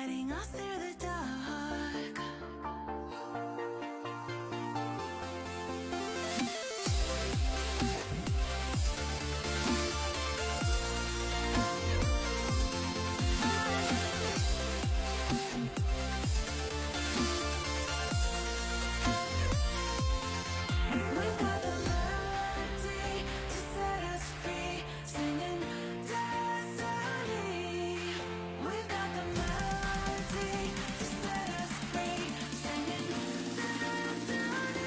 guiding us through the dark. We've got the melody to set us free, singing destiny. We've got the melody to set us free, singing destiny.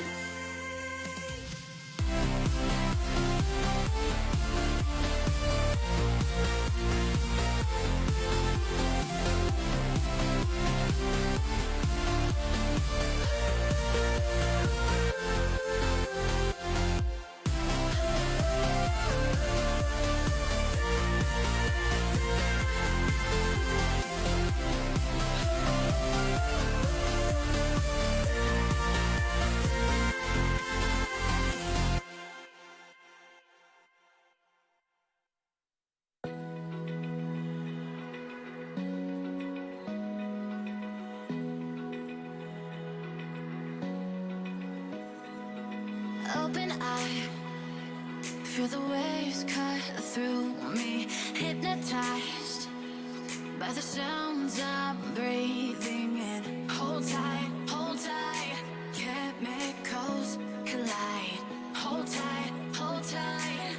Open eye, feel the waves cut through me, hypnotized by the sounds I'm breathing in. Hold tight, chemicals collide. Hold tight, hold tight,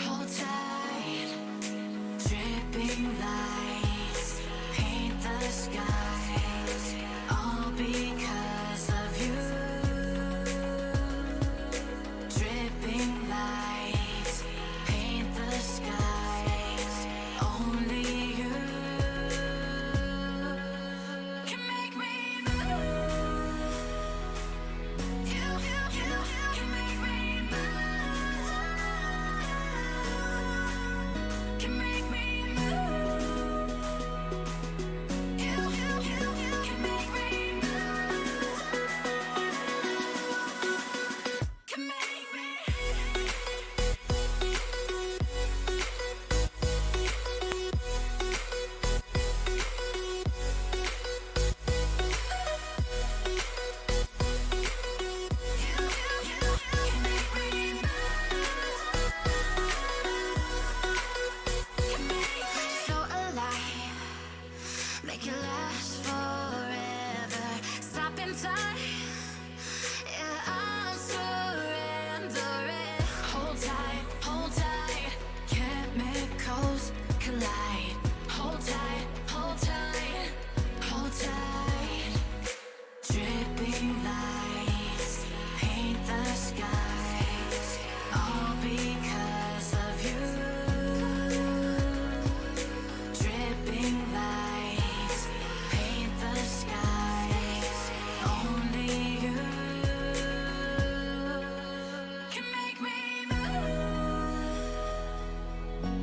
hold tight. Dripping lights paint the skies, all because of you. Dripping lights paint the skies, only you can make me move. You can make me move. Can make me move. You can make me move. Can make me. So alive, make it last forever. Stop in time, yeah, I'm surrendering. Hold tight, chemicals collide. Hold tight, hold tight, hold tight. Dripping lights paint the skies, all because of you. Dripping lights paint the skies, only you can make me move.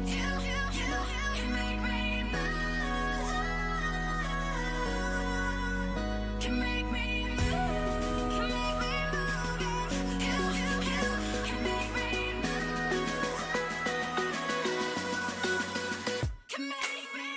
You can make me move. Can make me move. Can make me move. You can make me move. Can make me.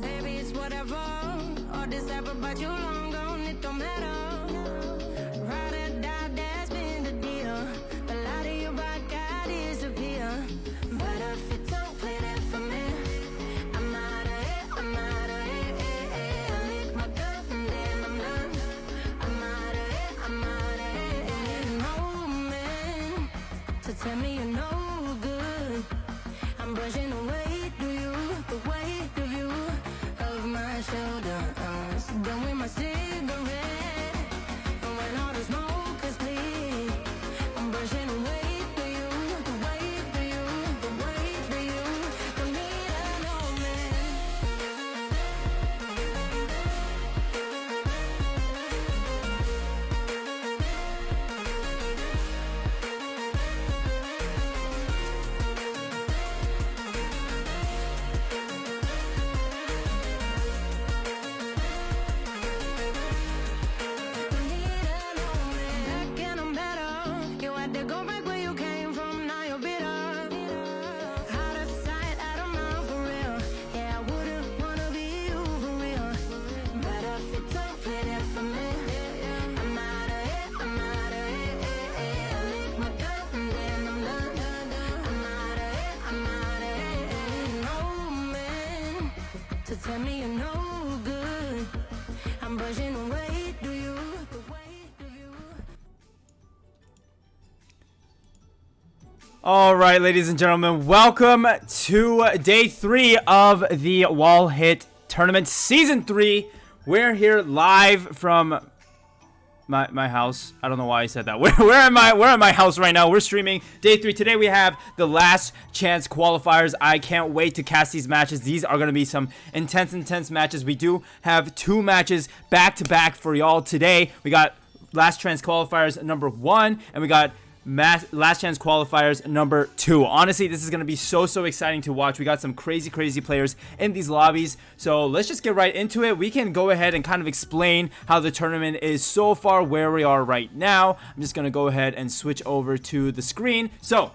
Baby, it's whatever. All this ever but you long gone, it don't matter. Ride or die, that's been the deal. A lot of you rock out disappear. But if you don't play that for me, I'm out of it, I'm out of it. I lick my gun and then I'm done. I'm out of to tell me you're no good. I'm brushing away, do you? The weight of you. All right, ladies and gentlemen, welcome to day 3 of the WallHit tournament, season 3. We're here live from my house. I don't know why I said that. We're at my house right now. We're streaming day 3. Today we have the last chance qualifiers. I can't wait to cast these matches. These are going to be some intense matches. We do have 2 matches back to back for y'all today. We got last chance qualifiers number 1, and we got last chance qualifiers number 2. Honestly, this is going to be so exciting to watch. We got some crazy players in these lobbies, so let's just get right into it. We can go ahead and kind of explain how the tournament is so far, where we are right now. I'm just going to go ahead and switch over to the screen. So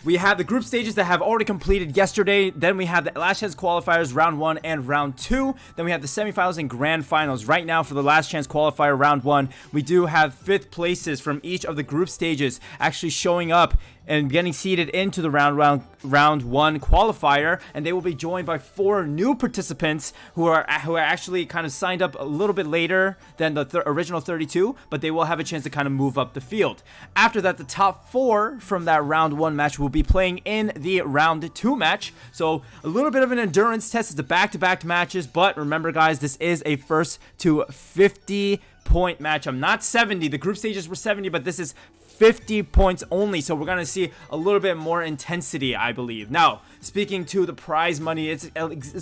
we have the group stages that have already completed yesterday. Then we have the last chance qualifiers round 1 and round 2. Then we have the semifinals and grand finals. Right now for the last chance qualifier round 1, we do have 5th places from each of the group stages actually showing up and getting seeded into the round 1 qualifier, and they will be joined by 4 new participants who are actually kind of signed up a little bit later than the original 32, but they will have a chance to kind of move up the field. After that, the top 4 from that round 1 match will be playing in the round 2 match. So a little bit of an endurance test. It's a back-to-back matches, but remember guys, this is a first to 50 point match. I'm not 70. The group stages were 70, but this is 50 points only, so we're gonna see a little bit more intensity, I believe. Now, speaking to the prize money, it's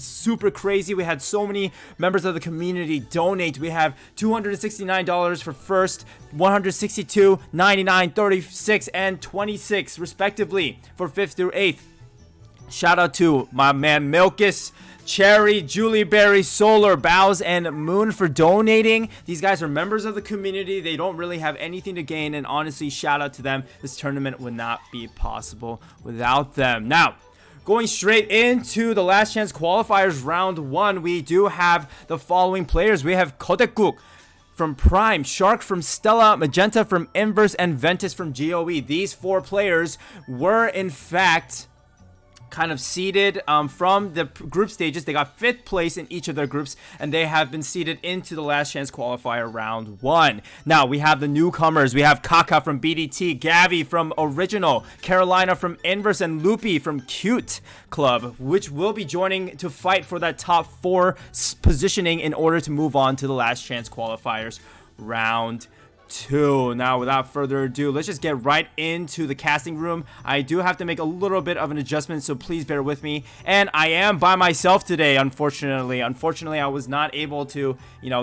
super crazy. We had so many members of the community donate. We have $269 for first, $162, $99, $36, and $26 respectively for 5th through 8th. Shout out to my man Milkus, Cherry, Julie Berry, Solar, Bows, and Moon for donating. These guys are members of the community. They don't really have anything to gain, and honestly, shout out to them. This tournament would not be possible without them. Now, going straight into the last chance qualifiers round 1, we do have the following players. We have Kodekuk from Prime, Shark from Stella, Magenta from Inverse, and Ventus from GOE. These 4 players were in fact kind of seeded from the group stages. They got 5th place in each of their groups, and they have been seeded into the last chance qualifier round 1. Now we have the newcomers. We have Kaka from BDT, Gavi from Original, Carolina from Inverse, and Loopy from Cute Club, which will be joining to fight for that top 4 positioning in order to move on to the last chance qualifiers round 2. Now, without further ado, let's just get right into the casting room. I do have to make a little bit of an adjustment, so please bear with me. And I am by myself today, unfortunately. I was not able to,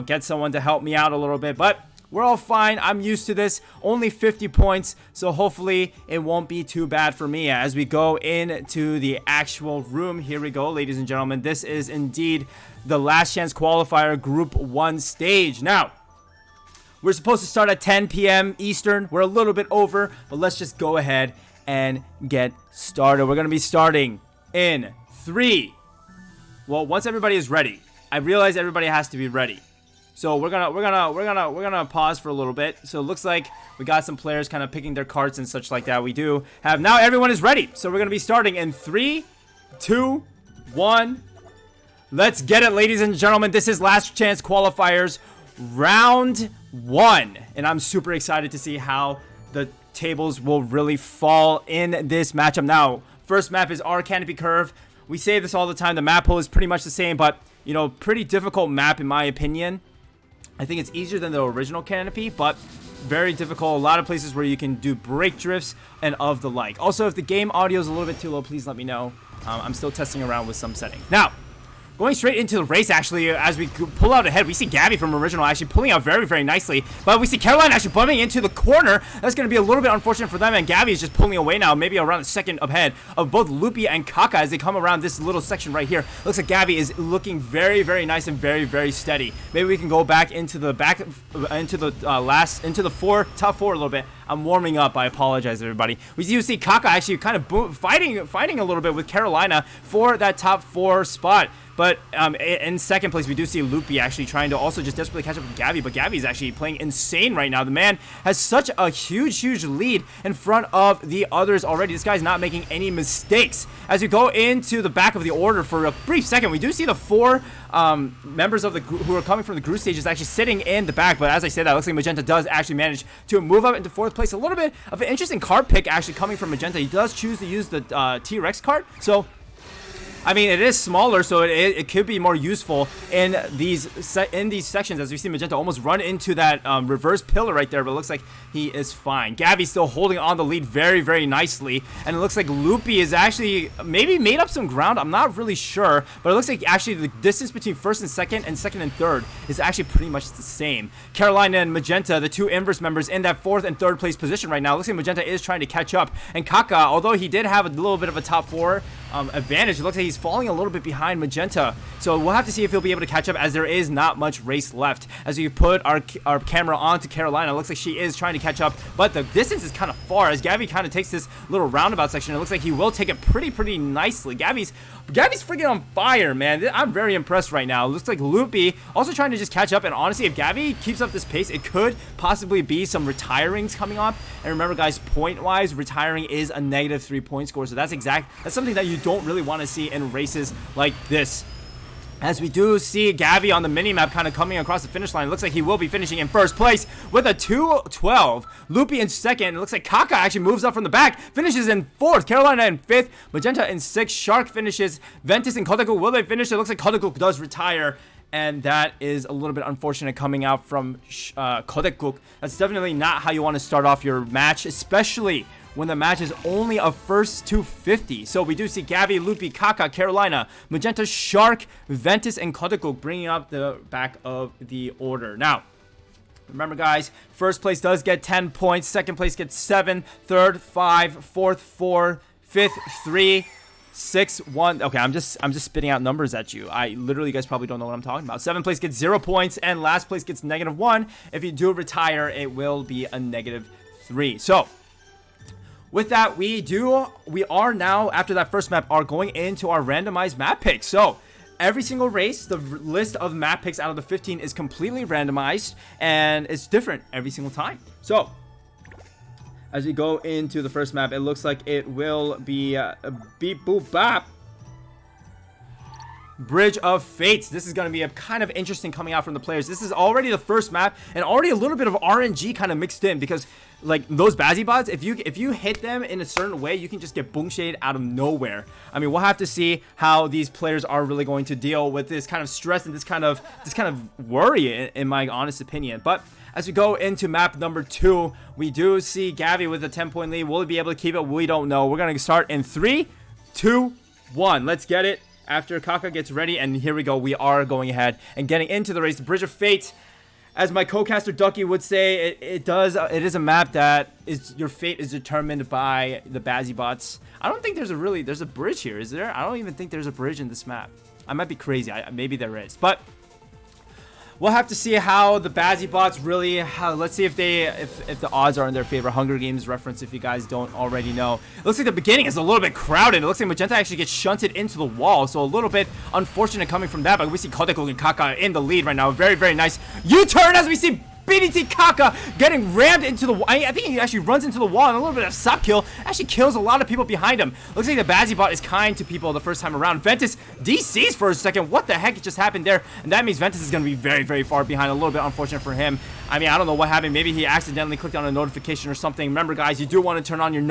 get someone to help me out a little bit, but we're all fine. I'm used to this. Only 50 points, so hopefully it won't be too bad for me. As we go into the actual room, here we go, ladies and gentlemen. This is indeed the last chance qualifier group 1 stage. Now, we're supposed to start at 10 p.m. Eastern. We're a little bit over, but let's just go ahead and get started. We're going to be starting in 3. Well, once everybody is ready. I realize everybody has to be ready. So we're gonna pause for a little bit. So it looks like we got some players kind of picking their carts and such like that. We do have now everyone is ready. So we're going to be starting in 3, 2, 1. Let's get it, ladies and gentlemen. This is last chance qualifiers round 1, and I'm super excited to see how the tables will really fall in this matchup. Now, first map is our Canopy curve. We say this all the time. The map pool is pretty much the same, but pretty difficult map in my opinion. I think it's easier than the original Canopy, but very difficult. A lot of places where you can do brake drifts and of the like. Also, if the game audio is a little bit too low, please let me know. I'm still testing around with some settings. Now, going straight into the race, actually, as we pull out ahead, we see Gabby from Original actually pulling out very nicely. But we see Caroline actually bumping into the corner. That's going to be a little bit unfortunate for them, and Gabby is just pulling away now, maybe around the second ahead of both Loopy and Kaka as they come around this little section right here. Looks like Gabby is looking very nice and very steady. Maybe we can go back into the top 4 a little bit. I'm warming up. I apologize, everybody. We do see Kaka actually kind of fighting a little bit with Carolina for that top 4 spot. But in second place, we do see Loopy actually trying to also just desperately catch up with Gabby. But Gabby's actually playing insane right now. The man has such a huge lead in front of the others already. This guy's not making any mistakes. As we go into the back of the order for a brief second, we do see the 4 members of the who are coming from the group stages actually sitting in the back. But as I said, that looks like Magenta does actually manage to move up into 4th place. A little bit of an interesting card pick actually coming from Magenta. He does choose to use the T-Rex card. So I mean, it is smaller, so it could be more useful in these sections, as we see Magenta almost run into that reverse pillar right there, but it looks like he is fine. Gabby's still holding on the lead very, very nicely, and it looks like Loopy is actually maybe made up some ground. I'm not really sure, but it looks like actually the distance between first and second and third is actually pretty much the same. Carolina and Magenta, the 2 Inverse members in that 4th and 3rd place position right now. It looks like Magenta is trying to catch up, and Kaka, although he did have a little bit of a top 4 advantage, it looks like he's falling a little bit behind Magenta, so we'll have to see if he'll be able to catch up, as there is not much race left. As we put our camera onto Carolina, it looks like she is trying to catch up, but the distance is kind of far. As Gabby kind of takes this little roundabout section, it looks like he will take it pretty nicely. Gabby's freaking on fire, man. I'm very impressed right now. It looks like Loopy also trying to just catch up, and honestly, if Gabby keeps up this pace, it could possibly be some retirings coming up. And remember, guys, point wise, retiring is a negative 3-point score, so that's something that you don't really want to see in races like this. As we do see Gabby on the mini-map kind of coming across the finish line. It looks like he will be finishing in 1st place with a 2:12. Loopy in 2nd. It looks like Kaka actually moves up from the back, finishes in 4th. Carolina in 5th. Magenta in 6th. Shark finishes. Ventus and Kodaku, will they finish? It looks like Kodaku does retire, and that is a little bit unfortunate coming out from Kodekuk. That's definitely not how you want to start off your match, especially when the match is only a first to 50. So we do see Gabby, Loopy, Kaka, Carolina, Magenta, Shark, Ventus, and Kodekuk bringing up the back of the order. Now, remember, guys, 1st place does get 10 points, 2nd place gets 7, 3rd 5, 4th 4, 5th 3, 6, 1. Okay, I'm just spitting out numbers at you. You guys probably don't know what I'm talking about. 7th place gets 0 points, and last place gets -1. If you do retire, it will be a -3. So with that, we are now, after that first map, are going into our randomized map picks. So every single race, the list of map picks out of the 15 is completely randomized, and it's different every single time. So as we go into the first map, it looks like it will be a beep boop bop. Bridge of Fates. This is going to be a kind of interesting coming out from the players. This is already the first map, and already a little bit of RNG kind of mixed in, because like those Bazzy bots, if you hit them in a certain way, you can just get boom shade out of nowhere. I mean, we'll have to see how these players are really going to deal with this kind of stress and this kind of worry, in my honest opinion. But as we go into map number 2, we do see Gabby with a 10-point lead. Will he be able to keep it? We don't know. We're going to start in 3, 2, 1. Let's get it. After Kaka gets ready, and here we go. We are going ahead and getting into the race. The Bridge of Fate, as my co-caster Ducky would say, it is a map that is, your fate is determined by the Bazzy bots. I don't think there's a bridge here, is there? I don't even think there's a bridge in this map. I might be crazy. Maybe there is, but we'll have to see how the Bazzy bots really. Let's see if the odds are in their favor. Hunger Games reference, if you guys don't already know. It looks like the beginning is a little bit crowded. It looks like Magenta actually gets shunted into the wall, so a little bit unfortunate coming from that. But we see Kodeko and Kaka in the lead right now. Very, very nice U-turn as we see BDT Kaka getting rammed into the wall. I think he actually runs into the wall, and a little bit of sub kill actually kills a lot of people behind him. Looks like the Bazzy bot is kind to people the first time around. Ventus DCs for a second. What the heck just happened there? And that means Ventus is going to be very, very far behind. A little bit unfortunate for him. I mean, I don't know what happened. Maybe he accidentally clicked on a notification or something. Remember, guys, you do want to turn on your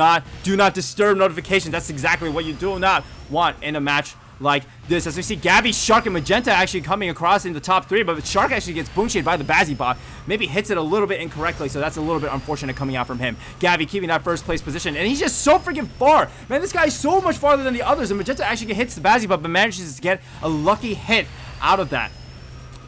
do not disturb notifications. That's exactly what you do not want in a match like this. As we see Gabby, Shark, and Magenta actually coming across in the top 3, but Shark actually gets boom shade by the Bazzy bot. Maybe hits it a little bit incorrectly, so that's a little bit unfortunate coming out from him. Gabby keeping that 1st place position, and he's just so freaking far. Man, this guy is so much farther than the others, and Magenta actually hits the Bazzy bot, but manages to get a lucky hit out of that.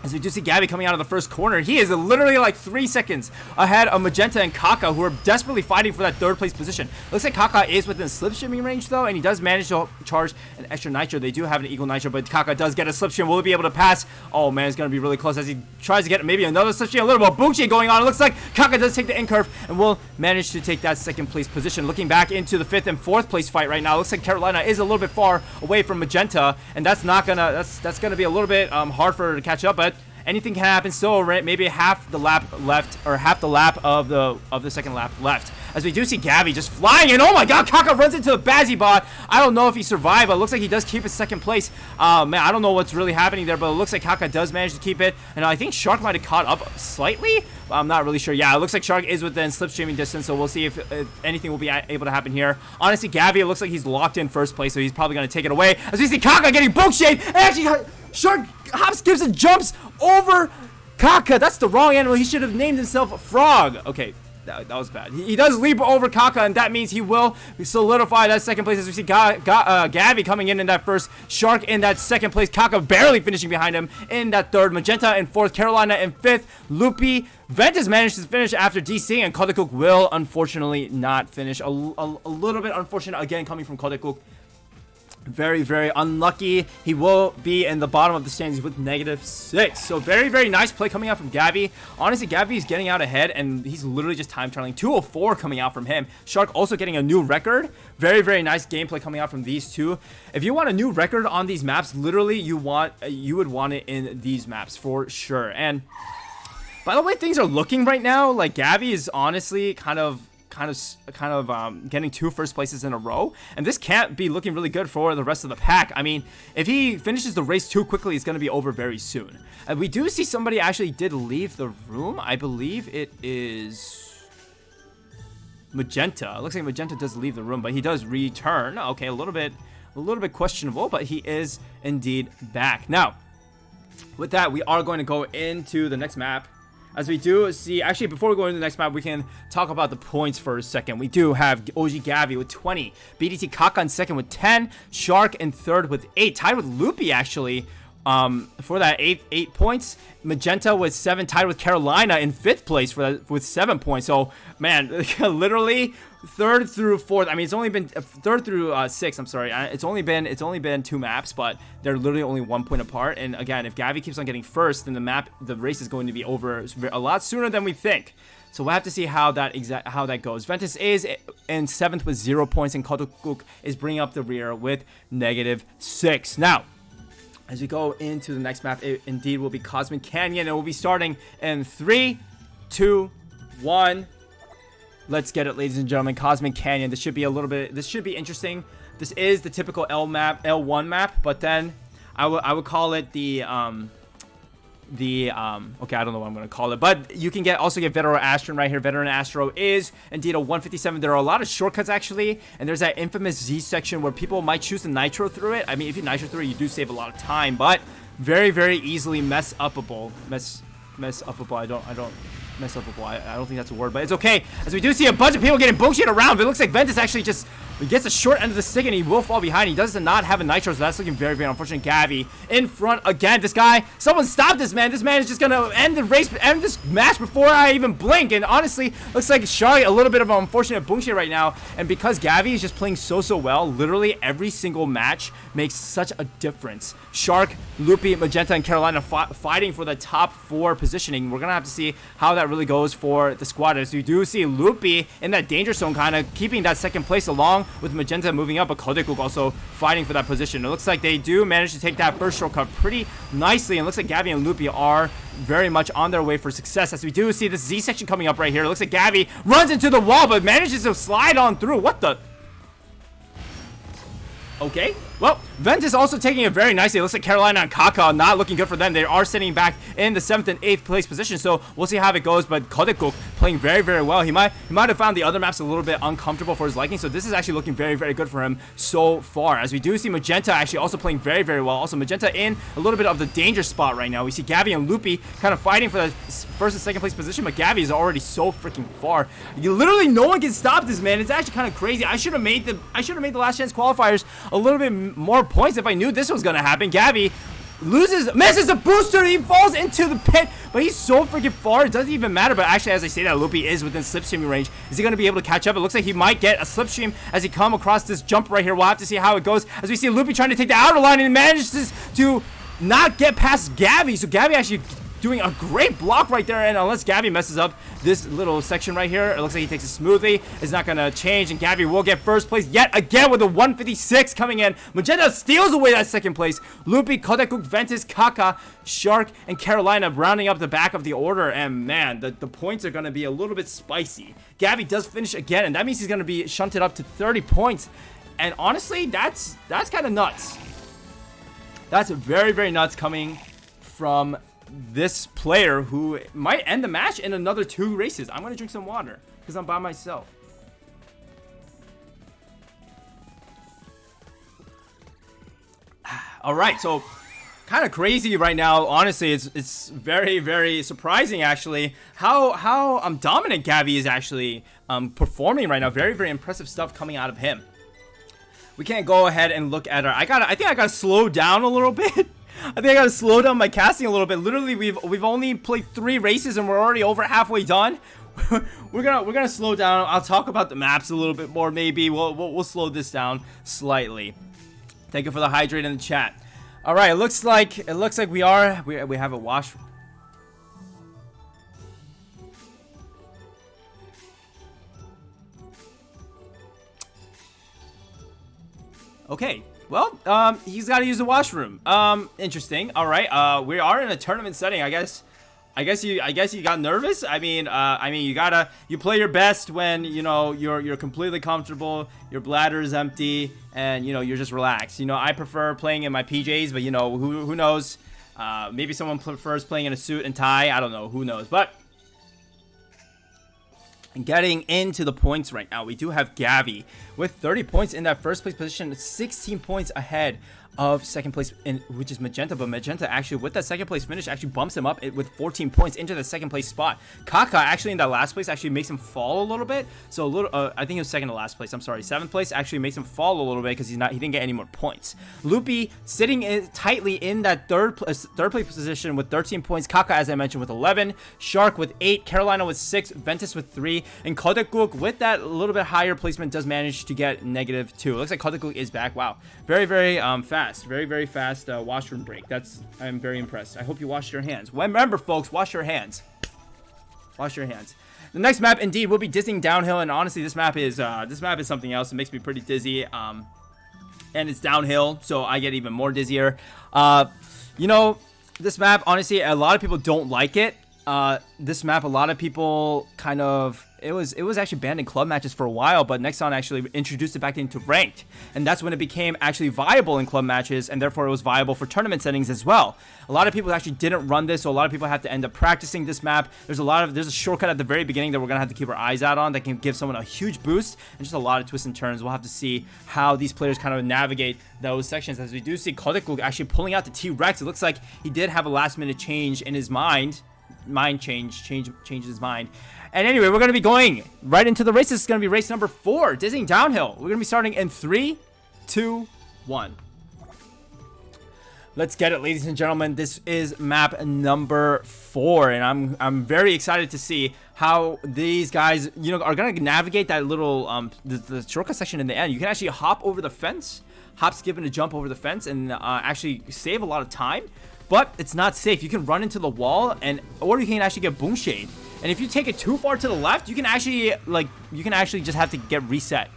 As we do see Gabby coming out of the first corner, he is literally like 3 seconds ahead of Magenta and Kaka, who are desperately fighting for that third place position. Looks like Kaka is within slipstreaming range though, and he does manage to charge an extra nitro. They do have an eagle nitro, but Kaka does get a slipstream. Will he be able to pass? Oh man, it's gonna be really close as he tries to get maybe another slipstream. A little bit of boom going on. It looks like Kaka does take the in curve and will manage to take that second place position. Looking back into the 5th and 4th place fight right now, looks like Carolina is a little bit far away from Magenta, and that's gonna be a little bit hard for her to catch up, but anything can happen still, right? Maybe half the lap left, or half the lap of the second lap left. As we do see Gabby just flying, and oh my god, Kaka runs into the Bazzy bot. I don't know if he survived, but it looks like he does keep his second place. Man, I don't know what's really happening there, but it looks like Kaka does manage to keep it. And I think Shark might have caught up slightly. I'm not really sure. Yeah, it looks like Shark is within slipstreaming distance, so we'll see if anything will be able to happen here. Honestly, Gabby, it looks like he's locked in first place, so he's probably going to take it away. As we see Kaka getting book shade, and actually Shark hops, skips, and jumps over Kaka. That's the wrong animal. He should have named himself Frog. Okay. That was bad. He does leap over Kaka, and that means he will solidify that second place as we see Gabby coming in that first, Shark in that second place, Kaka barely finishing behind him in that third, Magenta in fourth, Carolina in fifth, Loopy. Ventus managed to finish after DC, and Kodecook will unfortunately not finish. A little bit unfortunate again coming from Kodecook. Very, very unlucky. He will be in the bottom of the standings with -6. So very, very nice play coming out from Gabby. Honestly, Gabby is getting out ahead, and he's literally just time trialing. 204 coming out from him. Shark also getting a new record. Very, very nice gameplay coming out from these two. If you want a new record on these maps, literally you would want it in these maps for sure. And by the way things are looking right now, like Gabby is honestly kind of getting 2 first places in a row, and this can't be looking really good for the rest of the pack. I mean, if he finishes the race too quickly, it's going to be over very soon. And we do see somebody actually did leave the room. I believe it is Magenta. It looks like Magenta does leave the room, but he does return. Okay, a little bit questionable, but he is indeed back. Now, with that, we are going to go into the next map. As we do see, actually, before we go into the next map, we can talk about the points for a second. We do have OG Gabby with 20, BDT Kaka in second with 10, Shark in third with 8, tied with Loopy actually for that 8 points. Magenta with 7, tied with Carolina in 5th place for that with 7 points. So man, literally 3rd through 4th. I mean, it's only been 3rd through 6. I'm sorry. It's only been 2 maps, but they're literally only 1 point apart. And again, if Gabby keeps on getting first, then the race is going to be over a lot sooner than we think. So we'll have to see how that goes. Ventus is in 7th with 0 points, and Kodecook is bringing up the rear with -6. Now, as we go into the next map, it indeed will be Cosmic Canyon, and we'll be starting in 3, 2, 1. Let's get it, ladies and gentlemen. Cosmic Canyon. This should be interesting. This is the typical L1 map, but then I would call it okay, I don't know what I'm gonna call it, but you can also get Veteran Astron right here. Veteran Astro is indeed a 157. There are a lot of shortcuts actually, and there's that infamous Z section where people might choose to nitro through it. I mean, if you nitro through it, you do save a lot of time, but very, very easily mess upable. I don't think that's a word, but it's okay. As we do see a bunch of people getting bullshit around, but it looks like Ventus actually just gets the short end of the stick, and he will fall behind. He does not have a nitro, so that's looking very, very unfortunate. Gabby in front again. This guy, someone stop this man. This man is just gonna end this match before I even blink. And honestly, looks like Shark a little bit of an unfortunate bullshit right now. And because Gabby is just playing so well, literally every single match makes such a difference. Shark, Loopy, Magenta, and Carolina fighting for the top 4 positioning. We're gonna have to see how that really goes for the squad. As we do see Loopy in that danger zone, kind of keeping that second place along with Magenta moving up, but Kodecook also fighting for that position. It looks like they do manage to take that first shortcut pretty nicely, and it looks like Gabby and Loopy are very much on their way for success. As we do see this Z section coming up right here. It looks like Gabby runs into the wall, but manages to slide on through. What the? Okay, well, Ventus also taking it very nicely. It looks like Carolina and Kaka not looking good for them. They are sitting back in the 7th and 8th place position, so we'll see how it goes. But Kodecook playing very, very well. He might have found the other maps a little bit uncomfortable for his liking, so this is actually looking very, very good for him so far. As we do see Magenta actually also playing very, very well. Also, Magenta in a little bit of the danger spot right now. We see Gabby and Loopy kind of fighting for the 1st and 2nd place position, but Gabby is already so freaking far. Literally, no one can stop this man. It's actually kind of crazy. I should have made the last chance qualifiers a little bit more points if I knew this was gonna happen. Gabby misses the booster. He falls into the pit, but he's so freaking far. It doesn't even matter. But actually, as I say that, Loopy is within slipstreaming range. Is he going to be able to catch up? It looks like he might get a slipstream as he come across this jump right here. We'll have to see how it goes as we see Loopy trying to take the outer line and manages to not get past Gabby. So Gabby actually doing a great block right there, and unless Gabby messes up this little section right here, it looks like he takes it smoothly. It's not gonna change, and Gabby will get first place yet again with a 156 coming in. Magenta steals away that second place. Loopy, Kodakuk, Ventus, Kaka, Shark, and Carolina rounding up the back of the order, and man, the points are gonna be a little bit spicy. Gabby does finish again, and that means he's gonna be shunted up to 30 points, and honestly, that's kind of nuts. That's very, very nuts coming from this player who might end the match in another 2 races. I'm gonna drink some water because I'm by myself. All right, so kind of crazy right now. Honestly, it's very, very surprising actually how dominant Gabby is actually performing right now. Very, very impressive stuff coming out of him. We can't go ahead and look at her. I think I gotta slow down a little bit. I think I gotta slow down my casting a little bit. Literally, we've only played 3 races and we're already over halfway done. we're gonna slow down. I'll talk about the maps a little bit more. Maybe we'll slow this down slightly. Thank you for the hydrate in the chat. All right, it looks like we have a wash. Okay. Well, he's got to use the washroom. Interesting. All right. We are in a tournament setting. I guess you got nervous. I mean, you play your best when you're completely comfortable. Your bladder is empty, and you're just relaxed. I prefer playing in my PJs, but who knows? Maybe someone prefers playing in a suit and tie. I don't know. Who knows? But getting into the points right now, we do have Gabby with 30 points in that first place position, 16 points ahead of second place, which is Magenta. But Magenta actually, with that second place finish, actually bumps him up with 14 points into the second place spot. Kaka actually in that last place actually makes him fall a little bit. So I think he was second to last place. I'm sorry, 7th place actually makes him fall a little bit because he didn't get any more points. Loopy sitting tightly in that third place position with 13 points. Kaka, as I mentioned, with 11. Shark with 8. Carolina with 6. Ventus with 3. And Kodakuk with that little bit higher placement does manage to get -2. It looks like Kodakuk is back. Wow, very, very fast. Very, very fast washroom break. I'm very impressed. I hope you washed your hands. Remember, folks, wash your hands. Wash your hands. The next map, indeed, will be dizzying downhill, and honestly, this map is something else. It makes me pretty dizzy, and it's downhill, so I get even more dizzier. This map, honestly, a lot of people don't like it. This map, a lot of people kind of... It was actually banned in club matches for a while, but Nexon actually introduced it back into ranked, and that's when it became actually viable in club matches, and therefore it was viable for tournament settings as well. A lot of people actually didn't run this, so a lot of people have to end up practicing this map. There's a shortcut at the very beginning that we're gonna have to keep our eyes out on that can give someone a huge boost, and just a lot of twists and turns. We'll have to see how these players kind of navigate those sections, as we do see Kodakuk actually pulling out the T-Rex. It looks like he did have a last minute change in his changed his mind. And anyway, we're going to be going right into the race. This is going to be race number 4, dizzying downhill. We're going to be starting in 3, 2, 1. Let's get it, ladies and gentlemen. This is map number 4, and I'm very excited to see how these guys, are going to navigate that little the shortcut section in the end. You can actually hop over the fence, hop, skip, and a jump over the fence, and actually save a lot of time. But it's not safe. You can run into the wall, or you can actually get boom shade. And if you take it too far to the left, you can actually just have to get reset.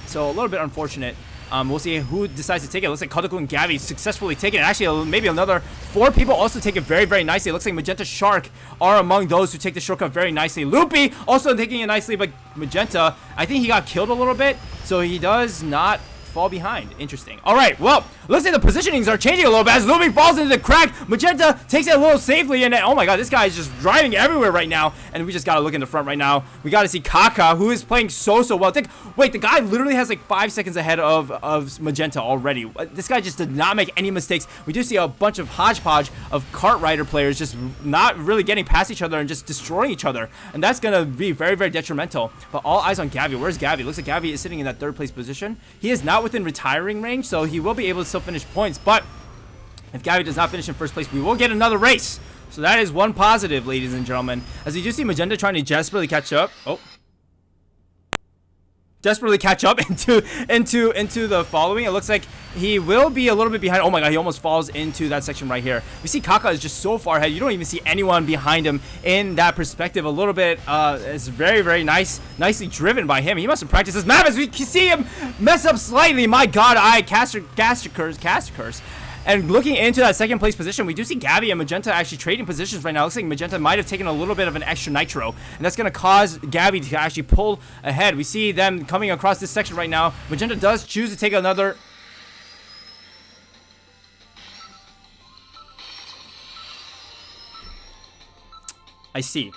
So a little bit unfortunate. We'll see who decides to take it. It looks like Kodakuk and Gabby successfully take it. Actually, maybe another 4 people also take it very, very nicely. It looks like Magenta, Shark are among those who take the shortcut very nicely. Loopy also taking it nicely, but Magenta, I think he got killed a little bit, so he does not fall behind. Interesting. All right, well, looks like the positionings are changing a little bit as Loopy falls into the crack. Magenta takes it a little safely, and oh my god, this guy is just driving everywhere right now, and we just gotta look in the front right now. We gotta see Kaka, who is playing so well. Wait, the guy literally has like 5 seconds ahead of Magenta already. This guy just did not make any mistakes. We do see a bunch of hodgepodge of Kart rider players just not really getting past each other and just destroying each other, and that's gonna be very, very detrimental. But all eyes on Gabby. Where's Gabby? Looks like Gabby is sitting in that 3rd place position. He is not within retiring range, so he will be able to still finish points, but If Gabby does not finish in first place, we will get another race. So that is one positive, ladies and gentlemen. As you do see Magenta trying to desperately catch up. Oh. Desperately catch up into the following. It looks like he will be a little bit behind. Oh my god, he almost falls into that section right here. We see Kaka is just so far ahead. You don't even see anyone behind him in that perspective. A little bit, it's very nicely driven by him. He must have practiced this map as we see him mess up slightly. My god, caster curse. And looking into that second place position, we do see Gabby and Magenta actually trading positions right now. Looks like Magenta might have taken a little bit of an extra nitro, and that's going to cause Gabby to actually pull ahead. We see them coming across this section right now. Magenta does choose to take another... I see.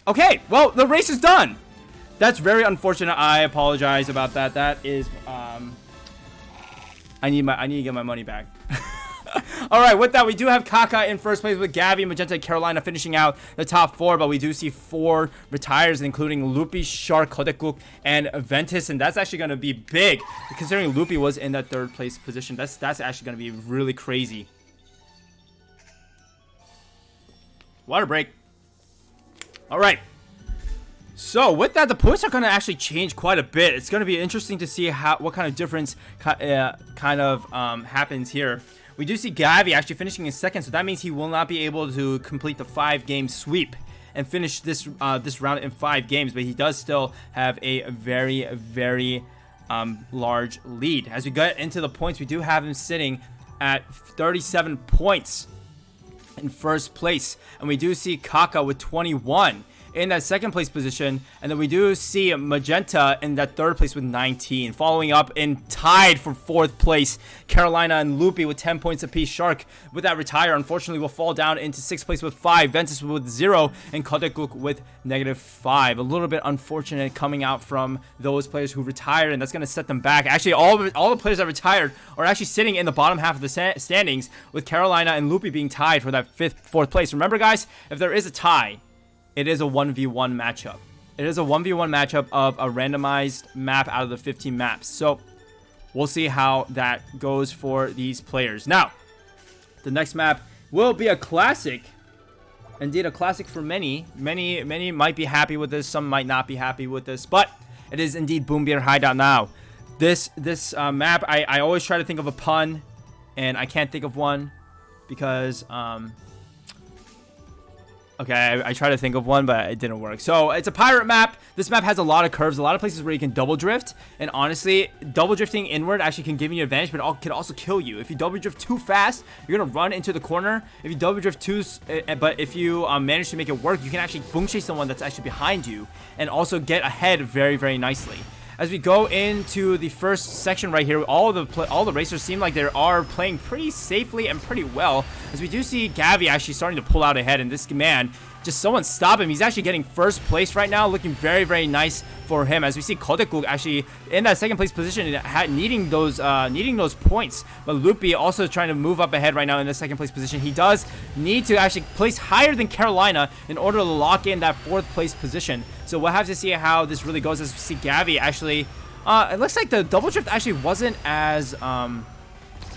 Okay, well, the race is done. That's very unfortunate. I apologize about that. That is, I need to get my money back. All right, with that, we do have Kaka in first place with Gabby, Magenta, and Carolina finishing out the top 4, but we do see 4 retires, including Loopy, Shark, Kodekuk, and Ventus, and that's actually going to be big, considering Loopy was in that 3rd place position. That's actually going to be really crazy. Water break. All right. So with that, the points are going to actually change quite a bit. It's going to be interesting to see what kind of difference happens here. We do see Gabby actually finishing in 2nd, so that means he will not be able to complete the 5-game sweep and finish this round in 5 games, but he does still have a very large lead. As we get into the points, we do have him sitting at 37 points in first place, and we do see Kaka with 21 in that 2nd place position, and then we do see Magenta in that 3rd place with 19. Following up and tied for 4th place, Carolina and Loopy with 10 points apiece. Shark with that retire, unfortunately, will fall down into 6th place with 5. Ventus with 0, and Kodekuk with -5. A little bit unfortunate coming out from those players who retired, and that's going to set them back. Actually, all the players that retired are actually sitting in the bottom half of the standings, with Carolina and Loopy being tied for that 4th place. Remember, guys, if there is a tie, it is a 1v1 matchup. It is a 1v1 matchup of a randomized map out of the 15 maps. So we'll see how that goes for these players. Now, the next map will be a classic. Indeed, a classic for many. Many might be happy with this. Some might not be happy with this. But it is indeed Boom Beer Hideout now. This map, I always try to think of a pun, and I can't think of one because... Okay, I tried to think of one, but it didn't work. So, it's a pirate map. This map has a lot of curves, a lot of places where you can double drift. And honestly, double drifting inward actually can give you an advantage, but it can also kill you. If you double drift too fast, you're going to run into the corner. If you double drift but if you manage to make it work, you can actually boom chase someone that's actually behind you and also get ahead very nicely. As we go into the first section right here, all the racers seem like they are playing pretty safely and pretty well. As we do see Gabby actually starting to pull out ahead, and this man, just someone stop him. He's actually getting 1st place right now, looking very nice for him. As we see Kodekuk actually in that 2nd place position, needing those points. But Loopy also trying to move up ahead right now in the 2nd place position. He does need to actually place higher than Carolina in order to lock in that 4th place position. So we'll have to see how this really goes. As we see Gabby actually, it looks like the double drift actually wasn't as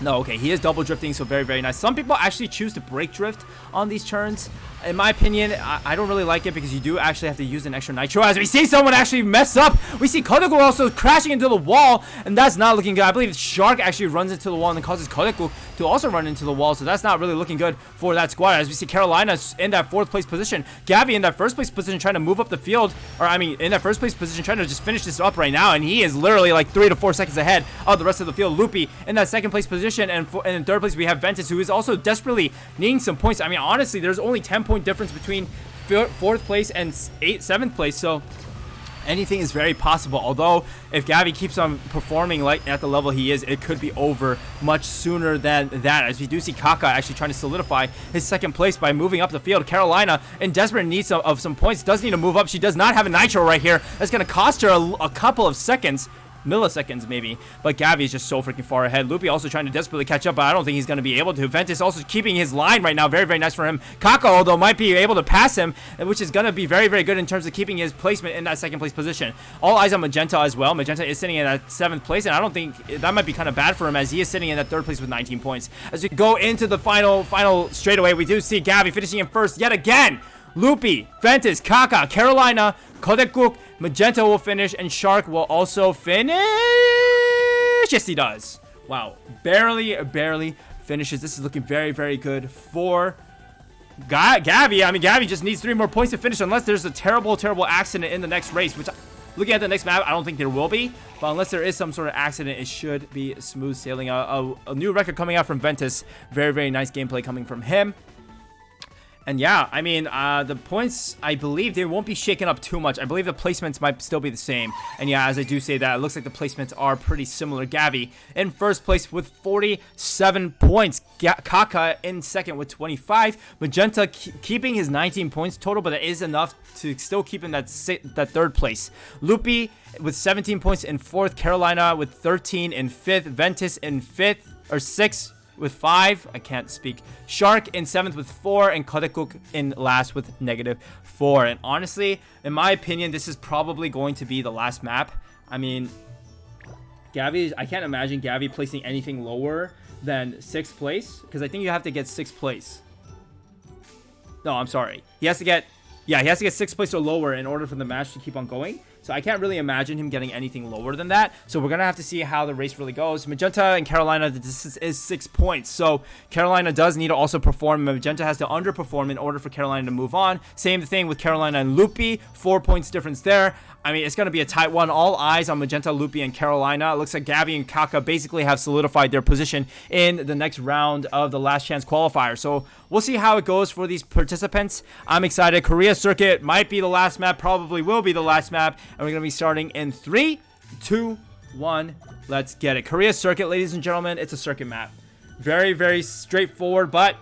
no, okay, he is double drifting, so very nice. Some people actually choose to break drift on these turns. In my opinion, I don't really like it because you do actually have to use an extra nitro. As we see someone actually mess up, we see Kodekuk also crashing into the wall, and that's not looking good. I believe Shark actually runs into the wall and then causes Kodekuk to also run into the wall, so that's not really looking good for that squad. As we see Carolina in that 4th place position, Gabby in that 1st place position trying to move up the field, or I mean in that 1st place position trying to just finish this up right now, and he is literally like 3 to 4 seconds ahead of the rest of the field. Loopy in that 2nd place position, and in 3rd place we have Ventus, who is also desperately needing some points. I mean, honestly, there's only 10-point difference between 4th place and 7th place, so anything is very possible. Although if Gabby keeps on performing like at the level he is, it could be over much sooner than that. As we do see Kaka actually trying to solidify his 2nd place by moving up the field. Carolina in desperate need of some points does need to move up. She does not have a nitro right here. That's going to cost her a couple of seconds. milliseconds maybe, but Gavi is just so freaking far ahead. Loopy also trying to desperately catch up, but I don't think he's going to be able to. Ventus also keeping his line right now. Very, very nice for him. Kaka, although, might be able to pass him, which is going to be very, very good in terms of keeping his placement in that second place position. All eyes on Magenta as well. Magenta is sitting in that 7th place, and I don't think that might be kind of bad for him, as he is sitting in that 3rd place with 19 points. As we go into the final straightaway, we do see Gavi finishing in first yet again. Loopy, Ventus, Kaka, Carolina, Kodekuk, Magenta will finish, and Shark will also finish. Yes, he does. Wow. Barely finishes. This is looking very, very good for Gavi. I mean, Gavi just needs 3 more points to finish, unless there's a terrible accident in the next race, which, looking at the next map, I don't think there will be. But unless there is some sort of accident, it should be smooth sailing. A new record coming out from Ventus. Very, very nice gameplay coming from him. And yeah, I mean, the points, I believe they won't be shaken up too much. I believe the placements might still be the same. And yeah, as I do say that, it looks like the placements are pretty similar. Gavi in first place with 47 points. Kaka in second with 25. Magenta keeping his 19 points total, but it is enough to still keep in that 3rd place. Loopy with 17 points in 4th. Carolina with 13 in 5th. Ventus in 5th or 6th. With 5, I can't speak. Shark in 7th with 4, and Kodekuk in last with -4. And honestly, in my opinion, this is probably going to be the last map. I mean, Gavi, I can't imagine Gavi placing anything lower than 6th place, because I think you have to get 6th place. No, I'm sorry. He has to get 6th place or lower in order for the match to keep on going. So I can't really imagine him getting anything lower than that. So we're going to have to see how the race really goes. Magenta and Carolina, the distance is 6 points. So Carolina does need to also perform. Magenta has to underperform in order for Carolina to move on. Same thing with Carolina and Loopy. 4 points difference there. I mean, it's going to be a tight one. All eyes on Magenta, Loopy, and Carolina. It looks like Gavi and Kaka basically have solidified their position in the next round of the last chance qualifier. So we'll see how it goes for these participants. I'm excited. Korea Circuit might be the last map. Probably will be the last map. And we're going to be starting in 3, 2, 1. Let's get it. Korea Circuit, ladies and gentlemen, it's a circuit map. Very, very straightforward, but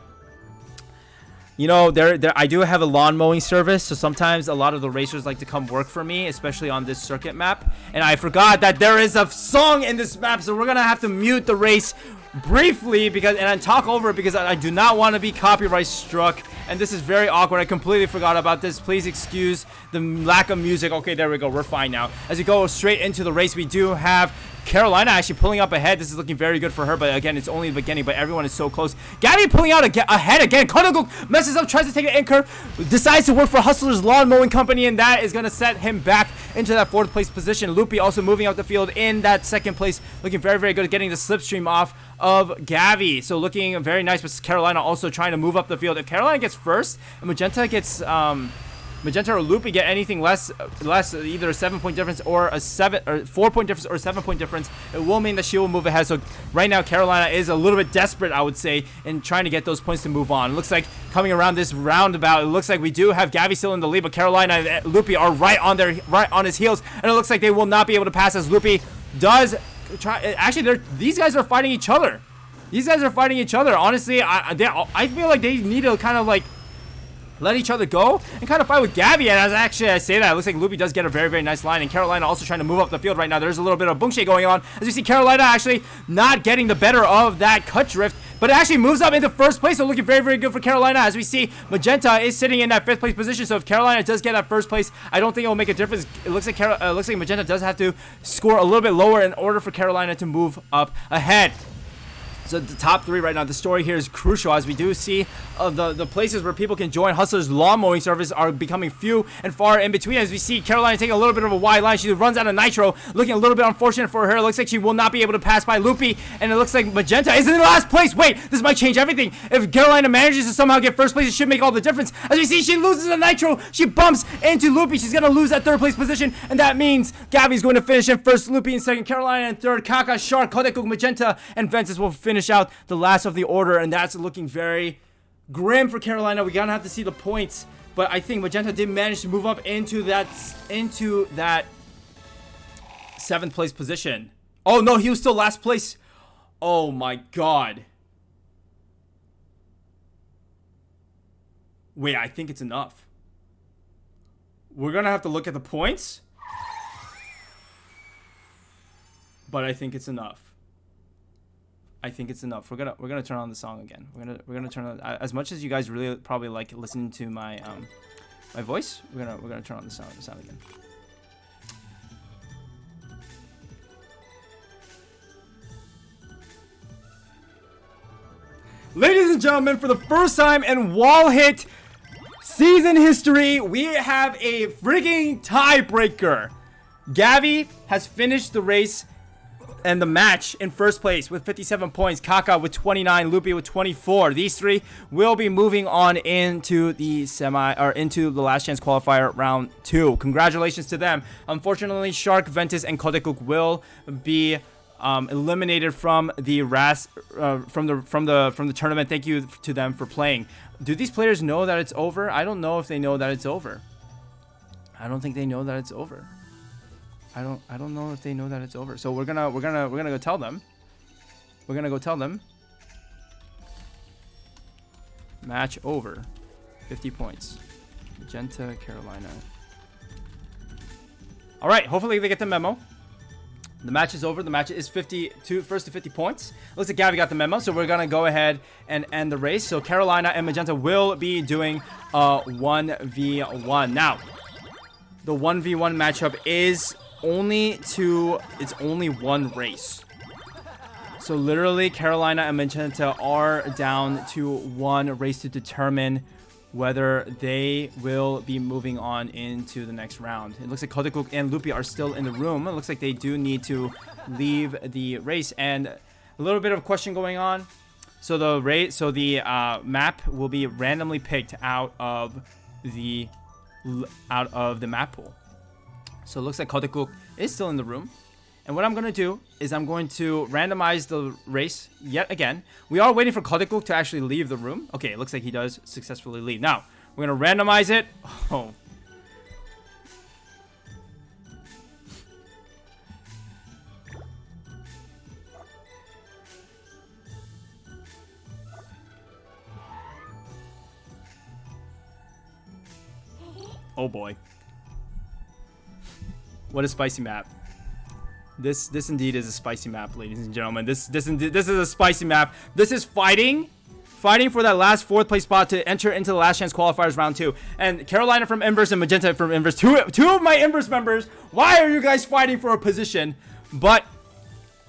you know, I do have a lawn mowing service, so sometimes a lot of the racers like to come work for me, especially on this circuit map. And I forgot that there is a song in this map, so we're gonna have to mute the race briefly and talk over it, because I do not want to be copyright struck. And this is very awkward. I completely forgot about this. Please excuse the lack of music. Okay, there we go. We're fine now. As we go straight into the race, we do have Carolina actually pulling up ahead. This is looking very good for her, but again, it's only the beginning, but everyone is so close. Gavi pulling out ahead again. Konoguk messes up, tries to take an anchor, decides to work for Heostler's lawn mowing company, and that is going to set him back into that 4th place position. Loopy also moving out the field in that 2nd place, looking very, very good at getting the slipstream off of Gavi. So looking very nice, but Carolina also trying to move up the field. If Carolina gets first and Magenta gets Magenta or Loopy get anything less either a 7-point difference or a 4-point difference or a 7-point difference, it will mean that she will move ahead. So right now Carolina is a little bit desperate, I would say, in trying to get those points to move on. It looks like coming around this roundabout, it looks like we do have Gavi still in the lead, but Carolina and Loopy are right on his heels, and it looks like they will not be able to pass as Loopy does try. Actually, these guys are fighting each other. Honestly, I feel like they need to kind of like let each other go and kind of fight with Gavi. And as actually I say that, it looks like Loopy does get a very, very nice line, and Carolina also trying to move up the field right now. There's a little bit of bungshe going on as you see Carolina actually not getting the better of that cut drift, but it actually moves up into 1st place. So looking very, very good for Carolina, as we see Magenta is sitting in that 5th place position. So if Carolina does get that 1st place, I don't think it will make a difference. It looks like Magenta does have to score a little bit lower in order for Carolina to move up ahead. So the top 3 right now, the story here is crucial, as we do see the places where people can join Heostler's lawn mowing service are becoming few and far in between. As we see Carolina take a little bit of a wide line, she runs out of nitro, looking a little bit unfortunate for her. It looks like she will not be able to pass by Loopy, and it looks like Magenta is in the last place. Wait, this might change everything. If Carolina manages to somehow get 1st place, it should make all the difference. As we see, she loses the nitro, she bumps into Loopy. She's going to lose that 3rd place position, and that means Gavi's going to finish in 1st, Loopy in 2nd, Carolina in 3rd, Kaka, Shark, Kodekuk, Magenta, and Ventus will finish out the last of the order, and that's looking very grim for Carolina. We're gonna have to see the points, but I think Magenta did manage to move up into that 7th place position. Oh no, he was still last place. Oh my god. Wait, I think it's enough. We're gonna have to look at the points. but I think it's enough. I think it's enough. We're gonna turn on the song again. We're gonna turn on, as much as you guys really probably like listening to my my voice. We're gonna turn on the sound again. Ladies and gentlemen, for the first time in WallHit season history, we have a frigging tiebreaker. Gavi has finished the race and the match in first place with 57 points. Kaka with 29, Loopy with 24. These three will be moving on into the into the last chance qualifier round 2. Congratulations to them. Unfortunately, Shark, Ventus, and Kodekuk will be eliminated from the from the tournament. Thank you to them for playing. Do these players know that it's over? I don't know if they know that it's over. I don't think they know that it's over. I don't know if they know that it's over. So we're gonna go tell them. We're gonna go tell them. Match over. 50 points. Magenta, Carolina. All right. Hopefully they get the memo. The match is over. The match is first to 50 points. Looks like Gavi got the memo, so we're gonna go ahead and end the race. So Carolina and Magenta will be doing a 1v1. Now, the 1v1 matchup is it's only one race. So literally, Carolina and Magenta are down to one race to determine whether they will be moving on into the next round. It looks like Kodekuk and Loopy are still in the room. It looks like they do need to leave the race, and a little bit of question going on. So the map will be randomly picked out of the map pool. So it looks like Kodekuk is still in the room. And what I'm going to do is I'm going to randomize the race yet again. We are waiting for Kodekuk to actually leave the room. Okay, it looks like he does successfully leave. Now, we're going to randomize it. Oh. Oh boy. What a spicy map. This indeed is a spicy map, ladies and gentlemen. This is a spicy map. This is fighting for that last 4th place spot to enter into the last chance qualifiers round 2. And Carolina from Inverse and Magenta from Inverse, two of my Inverse members. Why are you guys fighting for a position? But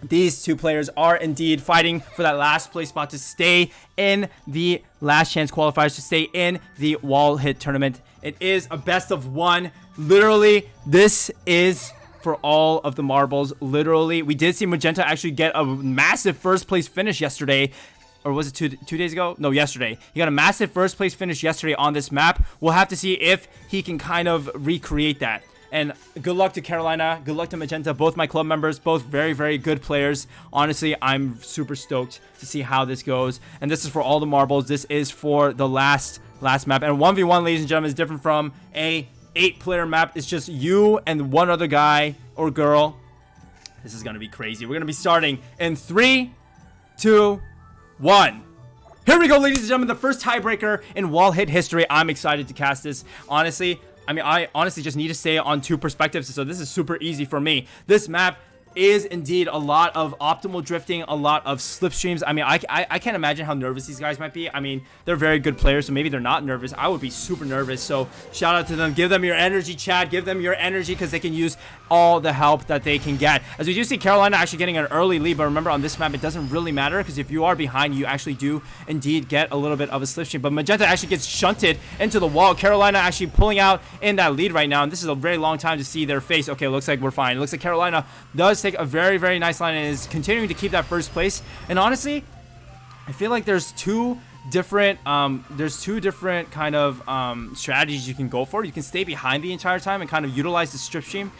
these two players are indeed fighting for that last place spot to stay in the last chance qualifiers, to stay in the WallHit tournament. It is a best of 1. Literally, this is for all of the marbles. Literally, we did see Magenta actually get a massive first place finish yesterday. Or was it two days ago? No, yesterday. He got a massive first place finish yesterday on this map. We'll have to see if he can kind of recreate that. And good luck to Carolina. Good luck to Magenta. Both my club members. Both very, very good players. Honestly, I'm super stoked to see how this goes. And this is for all the marbles. This is for the last map. And 1v1, ladies and gentlemen, is different from a 8-player map. It's just you and one other guy or girl. This is going to be crazy. We're going to be starting in 3, 2, 1. Here we go, ladies and gentlemen. The first tiebreaker in WallHit history. I'm excited to cast this. Honestly, I honestly just need to stay on 2 perspectives, so this is super easy for me. This map is indeed a lot of optimal drifting, a lot of slipstreams. I mean, I can't imagine how nervous these guys might be. I mean, they're very good players, so maybe they're not nervous. I would be super nervous, so shout out to them. Give them your energy, chat. Give them your energy, because they can use all the help that they can get. As we do see Carolina actually getting an early lead, but remember, on this map, it doesn't really matter, because if you are behind, you actually do indeed get a little bit of a slipstream. But Magenta actually gets shunted into the wall. Carolina actually pulling out in that lead right now, and this is a very long time to see their face. Okay, looks like we're fine. It looks like Carolina does take a very, very nice line and is continuing to keep that first place. And honestly, I feel like there's two different kind of strategies you can go for. You can stay behind the entire time and kind of utilize the slipstream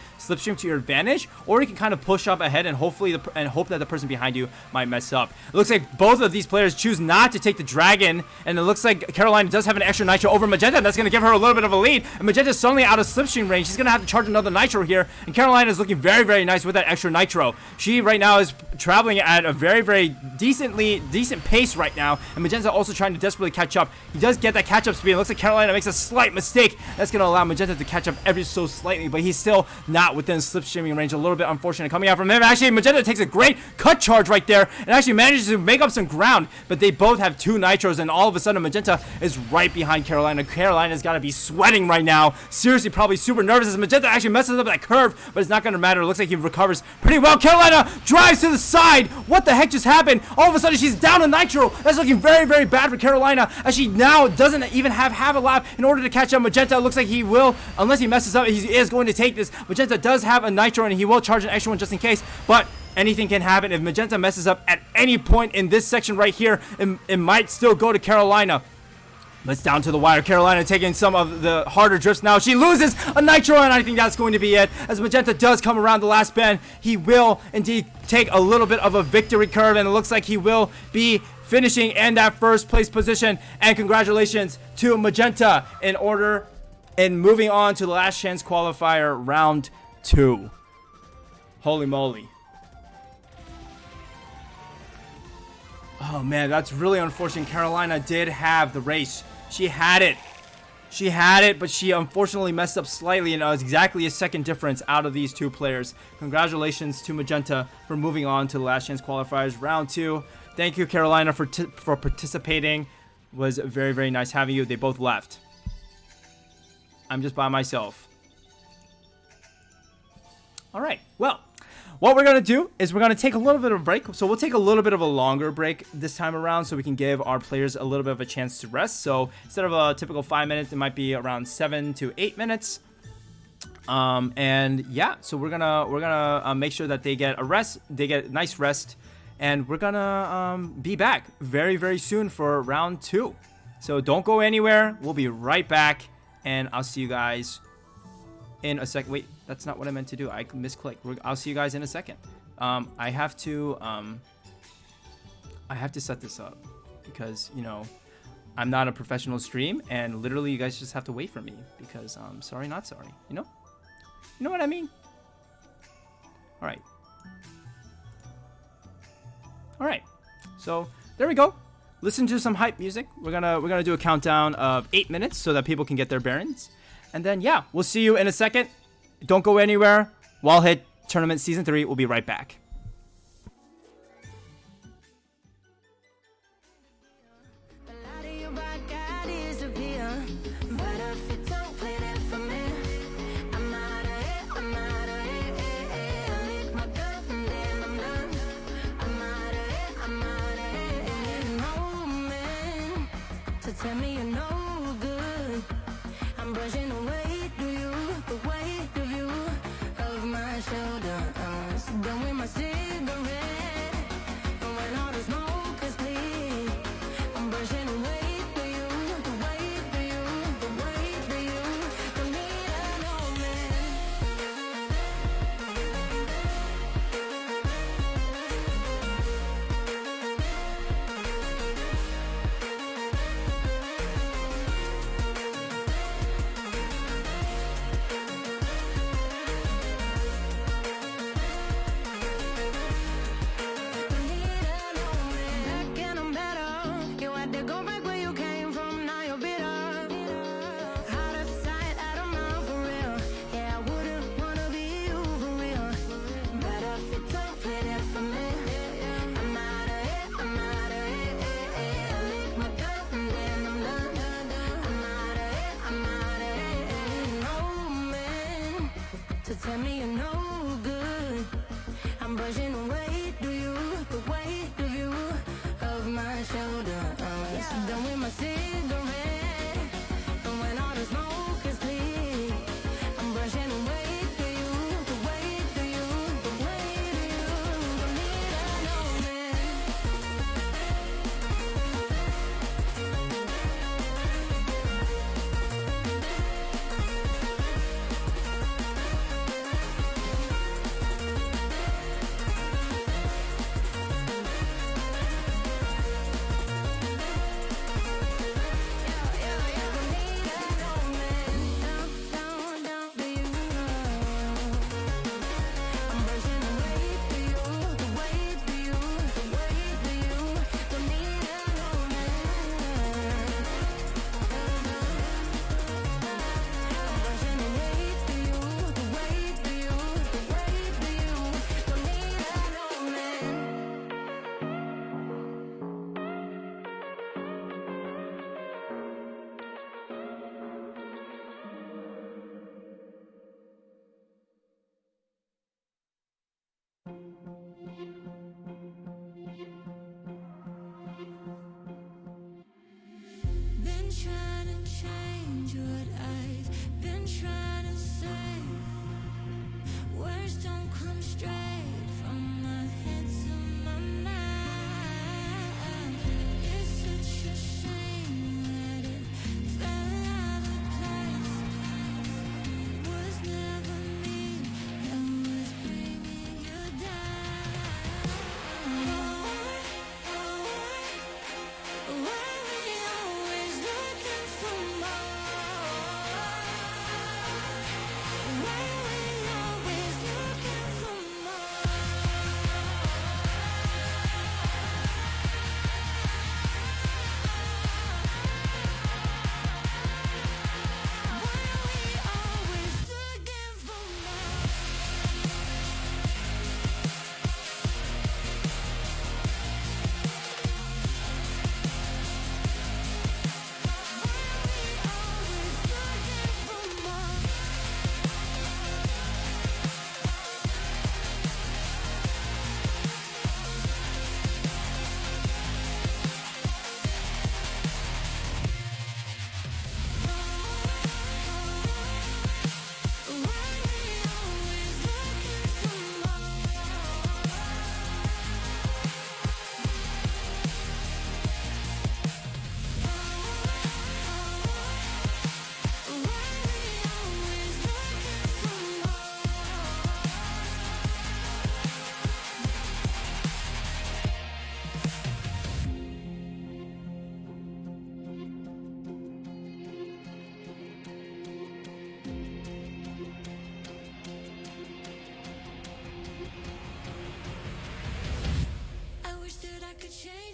to your advantage, or you can kind of push up ahead and hope that the person behind you might mess up. It looks like both of these players choose not to take the dragon, and it looks like Carolina does have an extra nitro over Magenta, and that's going to give her a little bit of a lead. And Magenta is suddenly out of slipstream range. She's going to have to charge another nitro here, and Carolina is looking very, very nice with that extra nitro. She right now is traveling at a very, very decent pace right now, and Magenta also also trying to desperately catch up. He does get that catch-up speed. It looks like Carolina makes a slight mistake. That's going to allow Magenta to catch up ever so slightly, but he's still not within slipstreaming range. A little bit unfortunate coming out from him. Actually, Magenta takes a great cut charge right there and actually manages to make up some ground, but they both have 2 nitros, and all of a sudden Magenta is right behind Carolina. Carolina's got to be sweating right now. Seriously, probably super nervous as Magenta actually messes up that curve, but it's not going to matter. It looks like he recovers pretty well. Carolina drives to the side. What the heck just happened? All of a sudden, she's down a nitro. That's looking very, very bad for Carolina, as she now doesn't even have half a lap in order to catch up. Magenta looks like he will, unless he messes up, he is going to take this. Magenta does have a nitro, and he will charge an extra one just in case, but anything can happen. If Magenta messes up at any point in this section right here, it might still go to Carolina. But it's down to the wire. Carolina taking some of the harder drifts now. She loses a nitro, and I think that's going to be it. As Magenta does come around the last bend, he will indeed take a little bit of a victory curve, and it looks like he will be finishing in that first place position. And congratulations to Magenta in moving on to the last chance qualifier round 2. Holy moly. Oh man, that's really unfortunate. Carolina did have the race. She had it, but she unfortunately messed up slightly, and it was exactly a second difference out of these 2 players. Congratulations to Magenta for moving on to the last chance qualifiers round 2. Thank you, Carolina, for participating. It was very, very nice having you. They both left. I'm just by myself. All right, well, what we're going to do is we're going to take a little bit of a break. So we'll take a little bit of a longer break this time around so we can give our players a little bit of a chance to rest. So instead of a typical 5 minutes, it might be around 7 to 8 minutes. And yeah, so we're gonna make sure that they get a rest, they get a nice rest, and we're gonna be back very, very soon for round 2. So don't go anywhere. We'll be right back, and I'll see you guys in a second. Wait, that's not what I meant to do. I misclicked. I'll see you guys in a second. I have to set this up because, you know, I'm not a professional stream, and literally you guys just have to wait for me because sorry, not sorry. You know what I mean? All right. So there we go. Listen to some hype music. We're gonna do a countdown of 8 minutes so that people can get their bearings. And then, yeah, we'll see you in a second. Don't go anywhere. WallHit Tournament Season 3 will be right back. Tell me you're no good. I'm brushing away to you, the weight of you, of my shoulders. Done with my cigarette, and when all the smoke is clear, I'm brushing away to you, the weight of you, the weight of you. Don't need an old man. Tell me you're no good. I'm brushing away to you, the weight of you, of my shoulders. Done with my cigarette, and when all the smoke is clear, I'm brushing away to you, the weight of you, the weight of you. Don't need an old man.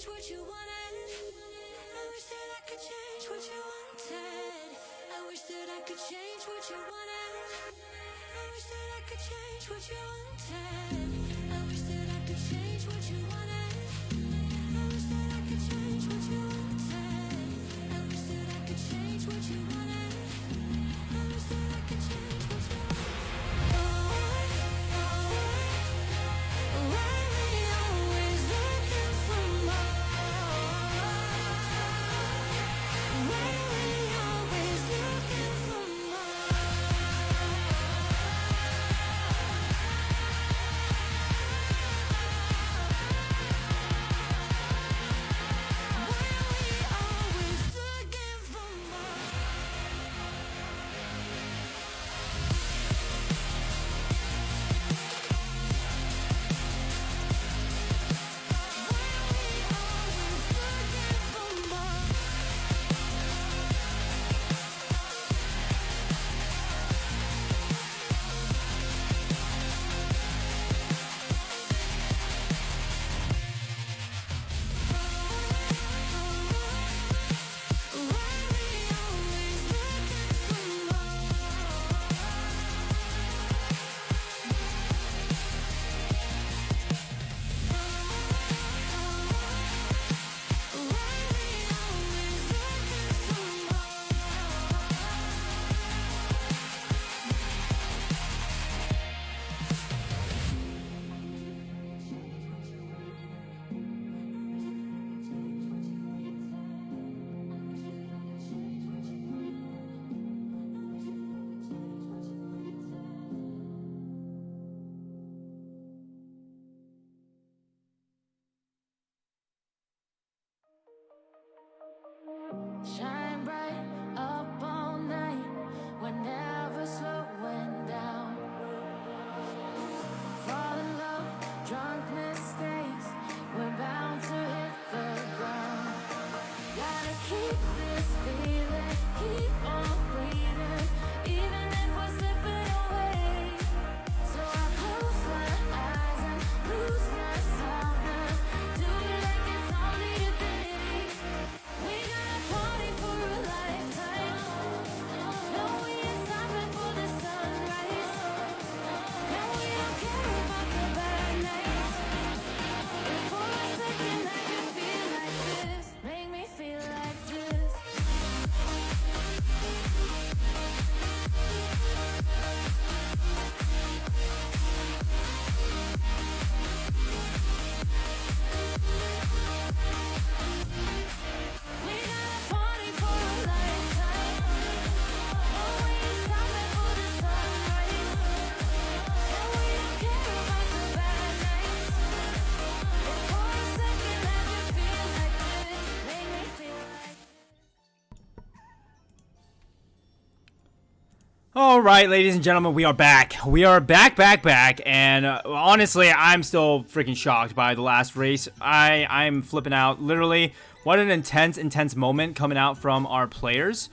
what you wanted. I wish that I could change what you wanted. I wish that I could change what you wanted. I wish that I could change what you wanted. I wish that I could change what you wanted. I wish that I could change what you wanted. I wish that I could change what you wanted. I wish that I could change what you wanted. Why we always looking for more? Why we always looking for more? Shine bright up all night, we're never slowing down. Fall in love, drunk mistakes, we're bound to hit the ground. Gotta keep this feeling, keep on breathing, even if we're slipping away. So I close my eyes and lose myself now. Do it like it's only today. We got a party for a lifetime. No, we ain't stopping for the sunrise. No, we don't care about the bad nights. If for a second I can feel like this, make me feel like this. We got a party for a lifetime. No, we ain't stopping for the sunrise. No, we don't care about the bad nights. If for a second I can feel like this, make me feel like this. All right, ladies and gentlemen, we are back. We are back, and honestly, I'm still freaking shocked by the last race. I'm flipping out. Literally, what an intense moment coming out from our players.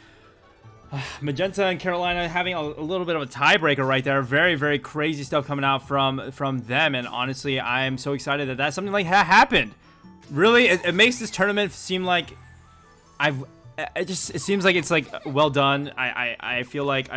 Magenta and Carolina having a little bit of a tiebreaker right there. Very crazy stuff coming out from them, and honestly, I'm so excited that something like that happened. Really, it makes this tournament seem like it seems like it's like well done. I feel like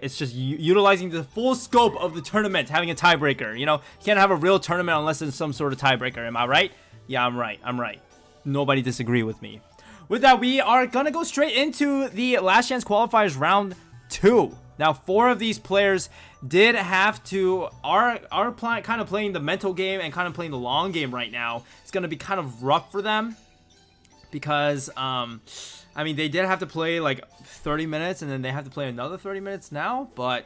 it's just utilizing the full scope of the tournament, having a tiebreaker. You know, you can't have a real tournament unless there's some sort of tiebreaker. Am I right? Yeah, I'm right. Nobody disagree with me. With that, we are gonna go straight into the Last Chance Qualifiers round 2. Now, 4 of these players did have to are kind of playing the mental game and kind of playing the long game right now. It's gonna be kind of rough for them, because I mean, they did have to play like 30 minutes and then they have to play another 30 minutes now, but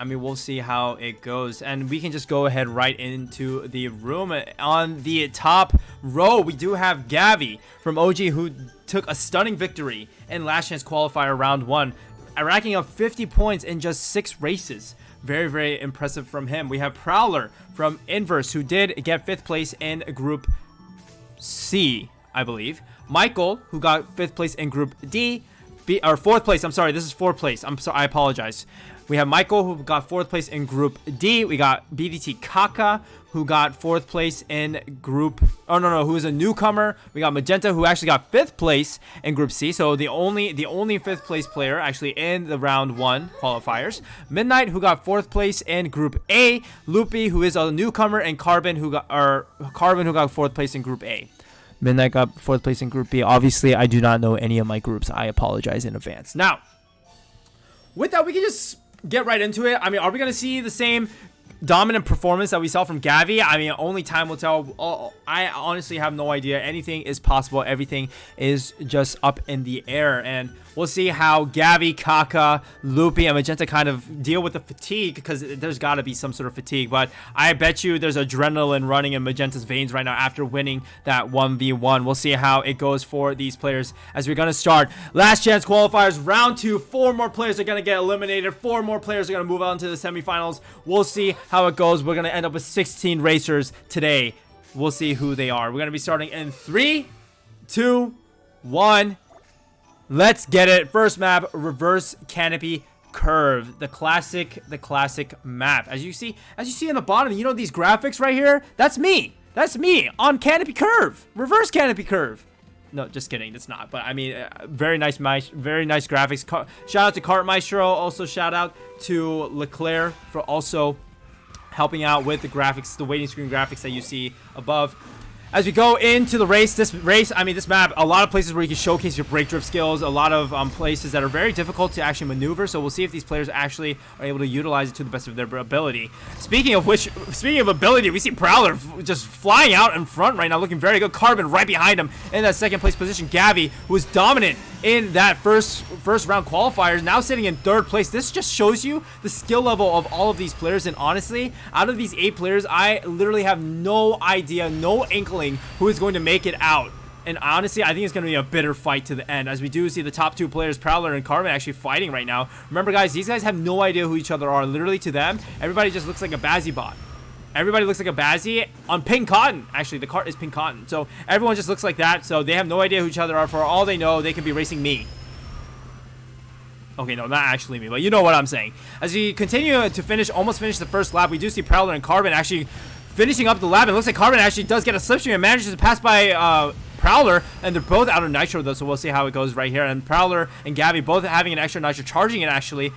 I mean, we'll see how it goes. And we can just go ahead right into the room. On the top row, we do have Gavi from OG, who took a stunning victory in Last Chance Qualifier round 1, racking up 50 points in just 6 races. Very impressive from him. We have Prowler from Inverse, who did get 5th place in Group C, I believe. Michael, who got 5th place in Group D. or fourth place. I'm sorry, this is fourth place. I'm sorry, I apologize. We have Michael, who got fourth place in Group D. We got BDT Kaka, who got fourth place in Group... Oh, no, who is a newcomer. We got Magenta, who actually got fifth place in Group C. So the only fifth place player actually in the round 1 qualifiers. Midnight, who got fourth place in Group A. Loopy, who is a newcomer, and Carbon, who got fourth place in Group A. Midnight got fourth place in Group B. Obviously, I do not know any of my groups. I apologize in advance. Now, with that, we can just get right into it. I mean, are we going to see the same dominant performance that we saw from Gavi? I mean, only time will tell. I honestly have no idea. Anything is possible. Everything is just up in the air. And we'll see how Gavi, Kaka, Loopy, and Magenta kind of deal with the fatigue, because there's got to be some sort of fatigue. But I bet you there's adrenaline running in Magenta's veins right now after winning that 1v1. We'll see how it goes for these players as we're going to start last chance qualifiers round 2. 4 more players are going to get eliminated. 4 more players are going to move on to the semifinals. We'll see how it goes. We're going to end up with 16 racers today. We'll see who they are. We're going to be starting in 3, 2, 1. Let's get it. First map, reverse canopy curve. The classic map. As you see in the bottom, you know these graphics right here? That's me. That's me on canopy curve. Reverse canopy curve. No, just kidding. It's not. But I mean, very nice graphics. Shout out to Kart Maestro. Also shout out to Leclerc for also helping out with the graphics, the waiting screen graphics that you see above. As we go into the race, this map, a lot of places where you can showcase your brake drift skills, a lot of places that are very difficult to actually maneuver. So we'll see if these players actually are able to utilize it to the best of their ability. Speaking of ability, we see Prowler just flying out in front right now, looking very good. Carbon right behind him in that second place position. Gavi, who was dominant in that first round qualifiers, now sitting in third place. This just shows you the skill level of all of these players. And honestly, out of these 8 players, I literally have no idea, no inkling who is going to make it out. And honestly, I think it's going to be a bitter fight to the end, as we do see the top 2 players, Prowler and Carbon, actually fighting right now. Remember, guys, these guys have no idea who each other are. Literally, to them, everybody just looks like a Bazzy bot. Everybody looks like a Bazzy on pink cotton. Actually, the cart is pink cotton. So everyone just looks like that. So they have no idea who each other are. For all they know, they could be racing me. Okay, no, not actually me, but you know what I'm saying. As we continue to almost finish the first lap, we do see Prowler and Carbon actually finishing up the lap. It looks like Carbon actually does get a slipstream and manages to pass by Prowler, and they're both out of nitro though, so we'll see how it goes right here. And Prowler and Gavi both having an extra nitro, charging it actually.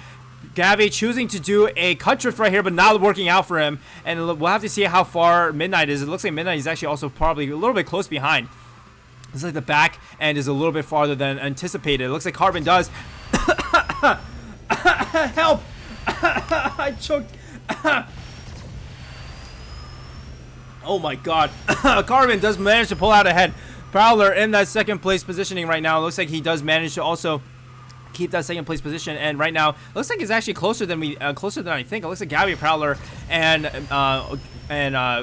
Gavi choosing to do a cut drift right here, but not working out for him. And we'll have to see how far Midnight is. It looks like Midnight is actually also probably a little bit close behind. Looks like the back end is a little bit farther than anticipated. It looks like Carbon does. Help! I choked. Oh my god. Carbon does manage to pull out ahead. Prowler in that second place positioning right now. It looks like he does manage to also keep that second place position, and right now looks like it's actually closer than I think. It looks like Gavi, Prowler, and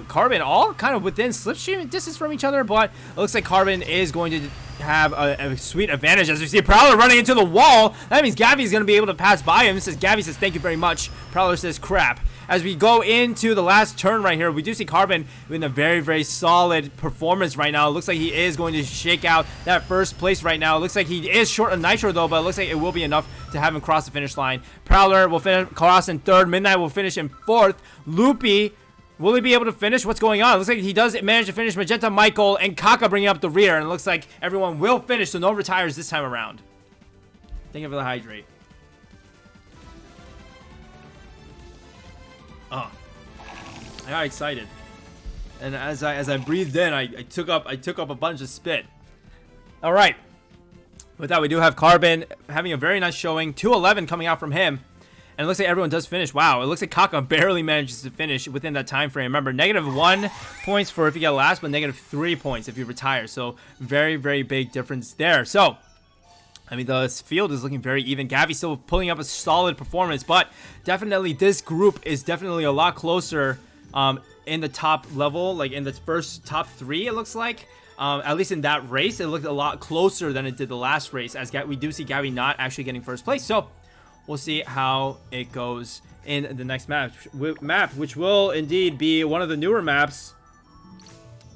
Carbon all kind of within slipstream distance from each other, but it looks like Carbon is going to have a sweet advantage. As we see Prowler running into the wall, that means Gavi is going to be able to pass by him. Gavi says thank you very much. Prowler says crap. As we go into the last turn right here, we do see Carbon in a very, very solid performance right now. It looks like he is going to shake out that first place right now. It looks like he is short of nitro though, but it looks like it will be enough to have him cross the finish line. Prowler will cross in third. Midnight will finish in fourth. Loopy, will he be able to finish? What's going on? It looks like he does manage to finish. Magenta, Michael, and Kaka bringing up the rear, and it looks like everyone will finish, so no retires this time around. Thank you for the hydrate. Oh, I got excited, and as I breathed in, I took up a bunch of spit. All right, with that, we do have Carbon having a very nice showing. 2:11 coming out from him, and it looks like everyone does finish. Wow, it looks like Kaka barely manages to finish within that time frame. Remember, -1 points for if you get last, but -3 points if you retire. So very, very big difference there. So I mean, the field is looking very even. Gavi still pulling up a solid performance, but definitely this group is definitely a lot closer in the top level, like in the first top 3, it looks like. At least in that race, it looked a lot closer than it did the last race, as we do see Gavi not actually getting first place. So we'll see how it goes in the next map, which will indeed be one of the newer maps,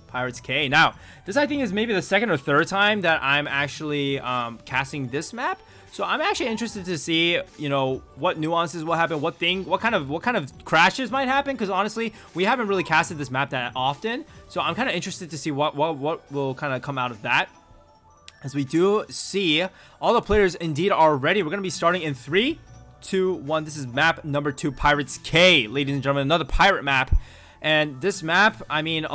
Pirates K. Now, this I think is maybe the second or third time that I'm actually casting this map. So I'm actually interested to see, you know, what nuances will happen, what kind of crashes might happen, because honestly, we haven't really casted this map that often. So I'm kind of interested to see what will kind of come out of that. As we do see, all the players indeed are ready. We're going to be starting in 3, 2, 1. This is map number 2, Pirates K, ladies and gentlemen, another pirate map. And this map, I mean,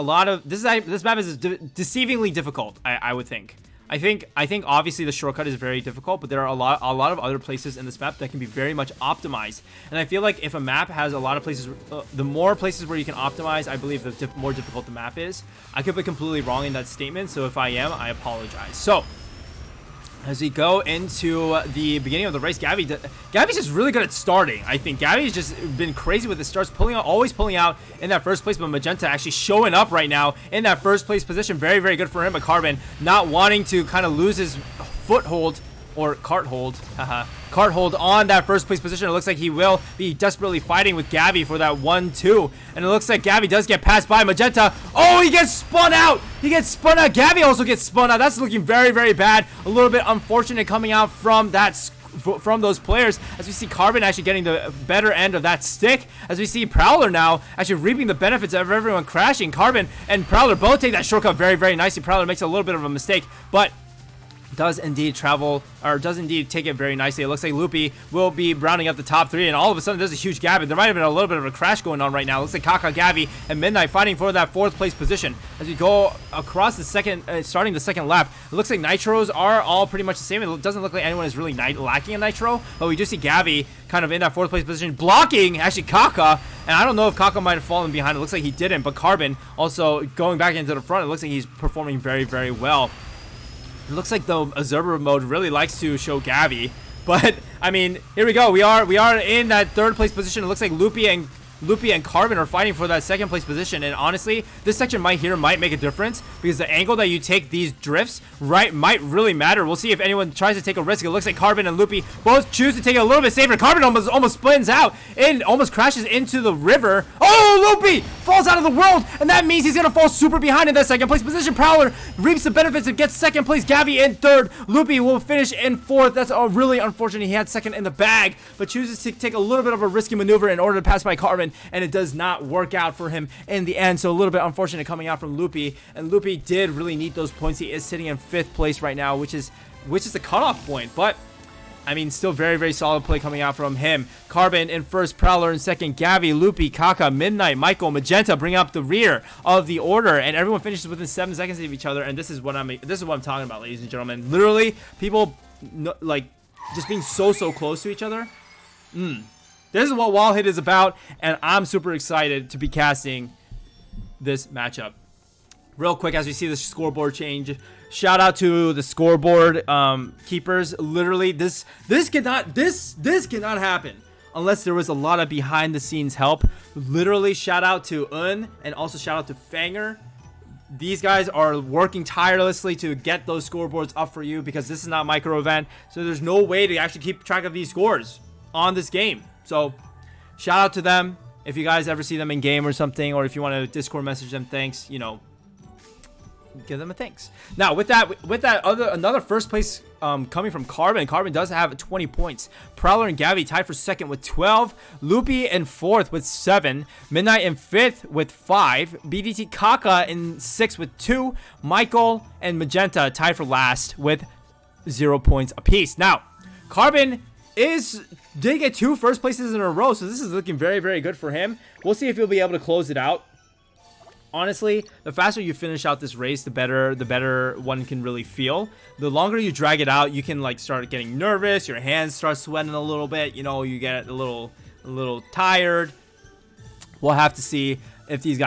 this map is deceivingly difficult, I would think. I think obviously the shortcut is very difficult, but there are a lot of other places in this map that can be very much optimized. And I feel like if a map has a lot of places, the more places where you can optimize, I believe the more difficult the map is. I could be completely wrong in that statement, so if I am, I apologize. So as we go into the beginning of the race, Gavi's just really good at starting. I think Gavi's just been crazy with his starts, always pulling out in that first place, but Magenta actually showing up right now in that first place position. Very, very good for him, but Carbon not wanting to kind of lose his foothold, or cart hold on that first place position. It looks like he will be desperately fighting with Gavi for that 1-2, and it looks like Gavi does get passed by Magenta. Oh, he gets spun out. Gavi also gets spun out. That's looking very, very bad. A little bit unfortunate coming out from those players, as we see Carbon actually getting the better end of that stick, as we see Prowler now actually reaping the benefits of everyone crashing. Carbon and Prowler both take that shortcut very, very nicely. Prowler makes a little bit of a mistake, but does indeed take it very nicely. It looks like Loopy will be rounding up the top 3, and all of a sudden there's a huge gap, and there might have been a little bit of a crash going on right now. It looks like Kaka, Gavi, and Midnight fighting for that 4th place position. As we go across the starting the second lap, it looks like nitros are all pretty much the same. It doesn't look like anyone is really lacking a nitro, but we do see Gavi kind of in that 4th place position, blocking actually Kaka, and I don't know if Kaka might have fallen behind. It looks like he didn't, but Carbon also going back into the front. It looks like he's performing very, very well. It looks like the observer mode really likes to show Gavi, but I mean, here we go. We are in that 3rd place position. It looks like Loopy and Carbon are fighting for that 2nd place position, and honestly, this section might make a difference, because the angle that you take these drifts might really matter. We'll see if anyone tries to take a risk. It looks like Carbon and Loopy both choose to take it a little bit safer. Carbon almost spins out and almost crashes into the river. Oh, Loopy falls out of the world, and that means he's gonna fall super behind in that 2nd place position. Prowler reaps the benefits and gets 2nd place. Gavi in 3rd. Loopy will finish in 4th. That's really unfortunate. He had 2nd in the bag, but chooses to take a little bit of a risky maneuver in order to pass by Carbon, and it does not work out for him in the end. So a little bit unfortunate coming out from Loopy, and Loopy did really need those points. He is sitting in 5th place right now, which is the cutoff point, but I mean, still very, very solid play coming out from him. Carbon in 1st, Prowler in 2nd, Gavi, Loopy, Kaka, Midnight, Michael, Magenta bring up the rear of the order, and everyone finishes within 7 seconds of each other. And this is what I'm talking about, ladies and gentlemen. Literally, people like just being so close to each other. This is what WallHit is about, and I'm super excited to be casting this matchup. Real quick, as we see the scoreboard change, shout out to the scoreboard keepers. Literally, this cannot happen unless there was a lot of behind the scenes help. Literally, shout out to and also shout out to Fanger. These guys are working tirelessly to get those scoreboards up for you, because this is not micro event, so there's no way to actually keep track of these scores on this game. So shout out to them. If you guys ever see them in game or something, or if you want to Discord message them, thanks, you know, give them a thanks. Now with that another 1st place coming from Carbon. Carbon does have 20 points. Prowler and Gavi tied for 2nd with 12. Loopy in 4th with 7. Midnight in 5th with 5. BDT Kaka in 6th with 2. Michael and Magenta tied for last with 0 points apiece. Now Carbon did get 2 first places in a row, so this is looking very, very good for him. We'll see if he'll be able to close it out. Honestly, the faster you finish out this race, the better one can really feel. The longer you drag it out, you can like start getting nervous. Your hands start sweating a little bit. You know, you get a little tired. We'll have to see if he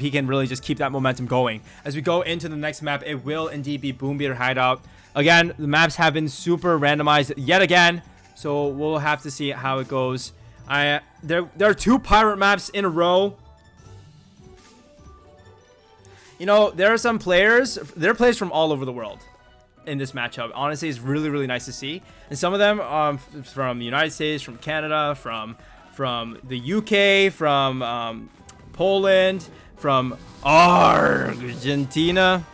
can really just keep that momentum going. As we go into the next map, it will indeed be Boom Beater Hideout. Again, the maps have been super randomized yet again, so we'll have to see how it goes. There are 2 pirate maps in a row. You know, there are some players. There are players from all over the world in this matchup. Honestly, it's really, really nice to see. And some of them from the United States, from Canada, from the UK, from Poland, from Argentina.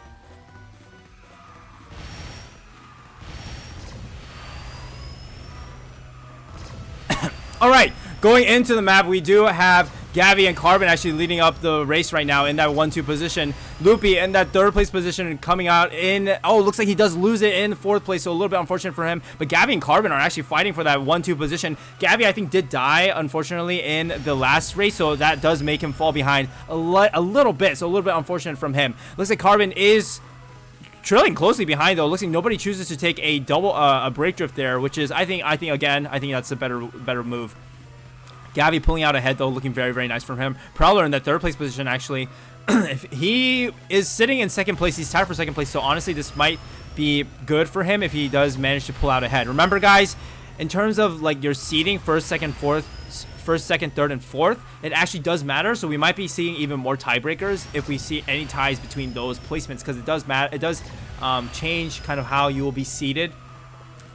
All right, going into the map, we do have Gabby and Carbon actually leading up the race right now in that 1-2 position. Loopy in that 3rd place position and coming out in, oh, looks like he does lose it in 4th place, so a little bit unfortunate for him. But Gabby and Carbon are actually fighting for that 1-2 position. Gabby, I think, did die, unfortunately, in the last race, so that does make him fall behind a little bit, so a little bit unfortunate from him. Looks like Carbon is trailing closely behind, though. Looks like nobody chooses to take a a brake drift there, which is, I think that's a better move. Gabby pulling out ahead, though, looking very, very nice from him. Prowler in that 3rd place position, actually. If he is sitting in 2nd place, he's tied for 2nd place, so honestly, this might be good for him if he does manage to pull out ahead. Remember, guys, in terms of, like, your seeding, 1st, 2nd, 4th, 1st, 2nd, 3rd, and 4th, it actually does matter, so we might be seeing even more tiebreakers if we see any ties between those placements, because it does matter. It does change kind of how you will be seeded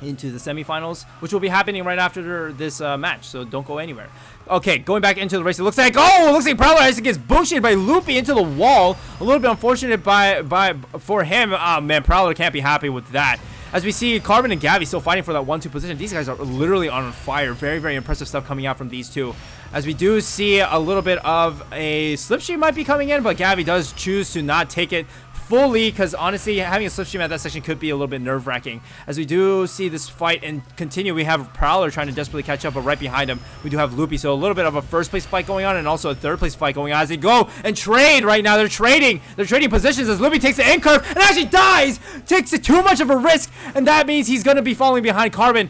into the semifinals, which will be happening right after this match, so don't go anywhere. Okay, going back into the race, it looks like Prowler actually gets bullshitted by Loopy into the wall. A little bit unfortunate for him. Oh man, Prowler can't be happy with that. As we see Carbon and Gabby still fighting for that 1-2 position. These guys are literally on fire. Very, very impressive stuff coming out from these two. As we do see a little bit of a slipstream might be coming in, but Gabby does choose to not take it fully, because honestly, having a slipstream at that section could be a little bit nerve-wracking. As we do see this fight and continue, we have Prowler trying to desperately catch up, but right behind him, we do have Loopy. So a little bit of a 1st place fight going on, and also a 3rd place fight going on as they go and trade right now. They're trading positions as Loopy takes the in curve and actually dies, takes it too much of a risk, and that means he's going to be falling behind Carbon.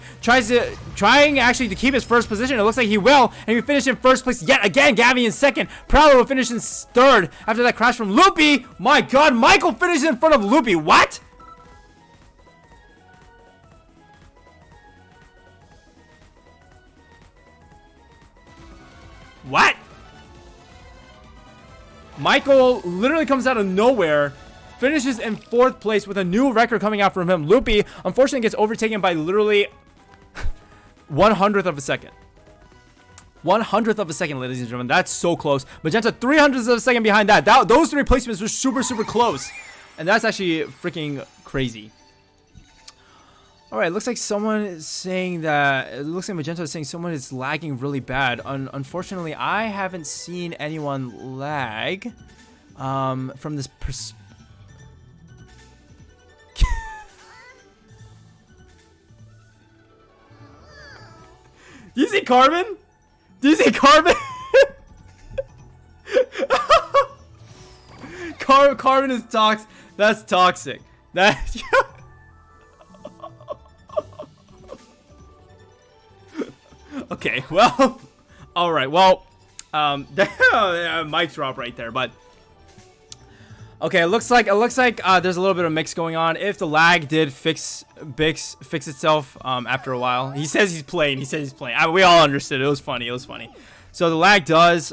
Trying actually to keep his 1st position. It looks like he will, and we finish in 1st place yet again. Gabby in 2nd. Prowler will finish in 3rd after that crash from Loopy. My God, Michael finishes in front of Loopy. What? What? Michael literally comes out of nowhere, finishes in 4th place with a new record coming out from him. Loopy, unfortunately, gets overtaken by literally 1/100th of a second. 1/100th of a second, ladies and gentlemen. That's so close. Magenta, 300ths of a second behind that. Those 3 placements were super, super close. And that's actually freaking crazy. Alright, looks like someone is saying that... It looks like Magenta is saying someone is lagging really bad. Unfortunately, I haven't seen anyone lag from this perspective. Do you see Carbon? Do you see Carbon? Carbon is toxic. That's toxic. That. Okay. Well. All right. Well. Mic drop right there, but. Okay, it looks like there's a little bit of mix going on. If the lag did fix itself after a while. He says he's playing. We all understood. It was funny. So the lag does.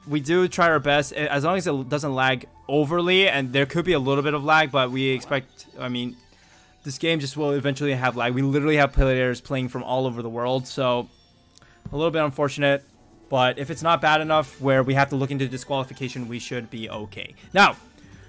We do try our best, as long as it doesn't lag overly, and there could be a little bit of lag, but we expect. I mean, this game just will eventually have lag. We literally have players playing from all over the world, so a little bit unfortunate. But if it's not bad enough where we have to look into disqualification, we should be okay. Now.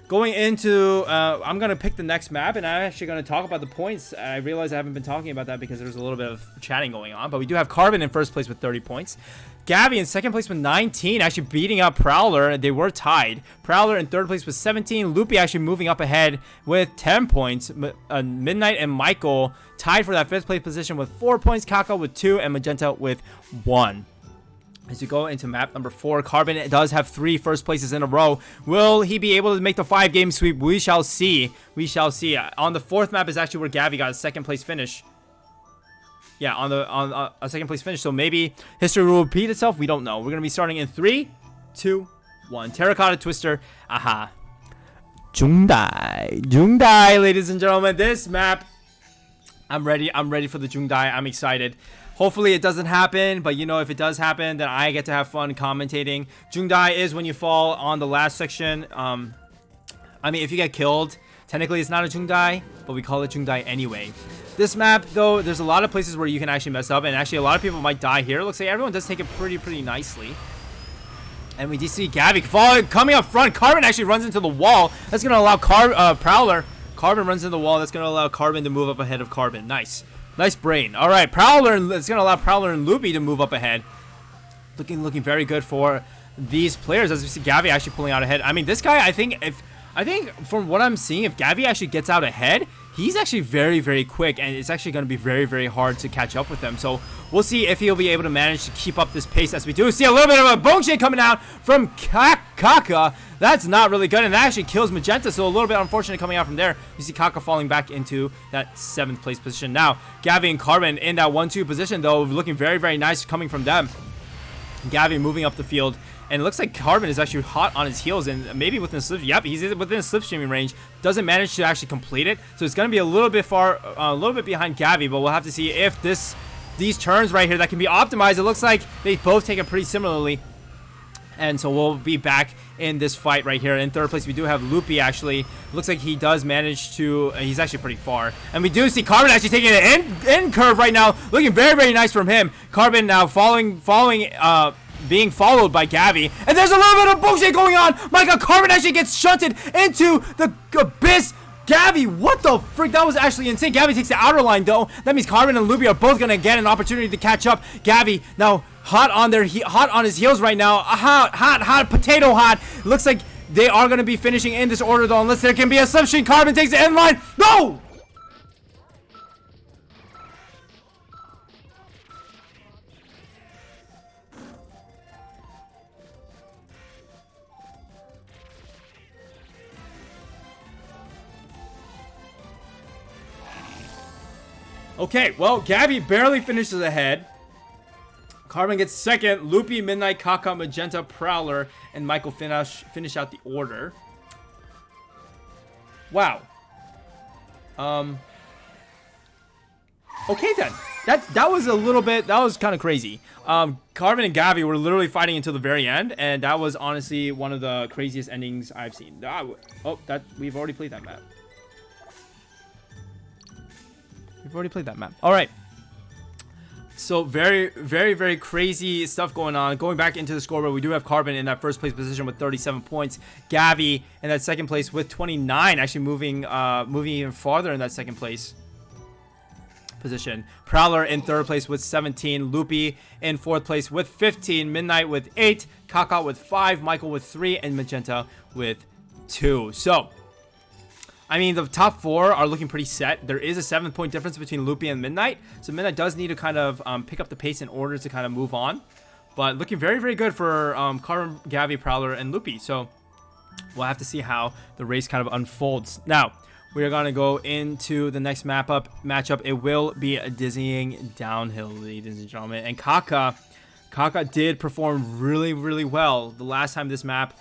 Going into, I'm going to pick the next map, and I'm actually going to talk about the points. I realize I haven't been talking about that because there's a little bit of chatting going on, but we do have Carbon in 1st place with 30 points. Gabby in 2nd place with 19, actually beating up Prowler. They were tied. Prowler in 3rd place with 17. Loopy actually moving up ahead with 10 points. Midnight and Michael tied for that 5th place position with 4 points. Kaka with 2, and Magenta with 1. As you go into map number 4, Carbon does have 3 first places in a row. Will he be able to make the 5-game sweep? We shall see. We shall see. On the 4th map is actually where Gabby got a 2nd place finish. Yeah, on a 2nd place finish. So maybe history will repeat itself. We don't know. We're going to be starting in 3, 2, 1. Terracotta Twister. Aha. Jungdai, ladies and gentlemen. This map, I'm ready. I'm ready for the Jungdai. I'm excited. Hopefully it doesn't happen, but you know, if it does happen, then I get to have fun commentating. Jungdai is when you fall on the last section. I mean, if you get killed, technically it's not a Jungdai, but we call it Jungdai anyway. This map, though, there's a lot of places where you can actually mess up, and actually a lot of people might die here. It looks like everyone does take it pretty nicely. And we do see Gabby coming up front. Carbon actually runs into the wall. That's going to allow Prowler. Carbon runs into the wall. That's going to allow Carbon to move up ahead of Carbon. Nice. Nice brain. All right, Prowler. It's going to allow Prowler and Loopy to move up ahead. looking very good for these players, as we see Gavi actually pulling out ahead. I mean, this guy, I think from what I'm seeing, if Gavi actually gets out ahead, he's actually very, very quick, and it's actually going to be very, very hard to catch up with him. So we'll see if he'll be able to manage to keep up this pace, as we do see a little bit of a bone shake coming out from Kaka. That's not really good, and that actually kills Magenta, so a little bit unfortunate coming out from there. You see Kaka falling back into that 7th place position. Now, Gavi and Carbon in that 1-2 position, though, looking very, very nice coming from them. Gavi moving up the field, and it looks like Carbon is actually hot on his heels, and maybe within slip. Yep, he's within slipstreaming range. Doesn't manage to actually complete it, so it's going to be a little bit behind Gavi. But we'll have to see if these turns right here that can be optimized. It looks like they both take it pretty similarly, and so we'll be back in this fight right here. In 3rd place, we do have Loopy. Actually, looks like he does manage to. He's actually pretty far, and we do see Carbon actually taking an in curve right now, looking very, very nice from him. Carbon now being followed by Gavi, and there's a little bit of bullshit going on. My God, Carbon actually gets shunted into the abyss. Gavi, what the frick? That was actually insane. Gavi takes the outer line, though. That means Carbon and Loopy are both gonna get an opportunity to catch up. Gavi now hot on his heels right now. Hot potato hot. Looks like they are gonna be finishing in this order, though, unless there can be a slipstream. Carbon takes the end line. No! Okay, well, Gavi barely finishes ahead. Carbon gets 2nd. Loopy, Midnight, Kaka, Magenta, Prowler, and Michael finish out the order. Wow. Okay then. That was a little bit. That was kind of crazy. Carbon and Gavi were literally fighting until the very end, and that was honestly one of the craziest endings I've seen. We've already played that map. All right. So very, very, very crazy stuff going on. Going back into the scoreboard, we do have Carbon in that 1st place position with 37 points. Gavi in that 2nd place with 29, actually moving even farther in that 2nd place position. Prowler in 3rd place with 17. Loopy in 4th place with 15. Midnight with 8. Kaka with 5. Michael with 3. And Magenta with 2. So, I mean, the top 4 are looking pretty set. There is a 7-point difference between Loopy and Midnight. So Midnight does need to kind of pick up the pace in order to kind of move on. But looking very, very good for Carbon, Gavi, Prowler, and Loopy. So we'll have to see how the race kind of unfolds. Now, we are going to go into the next matchup. It will be a dizzying downhill, ladies and gentlemen. And Kaka did perform really, really well the last time this map,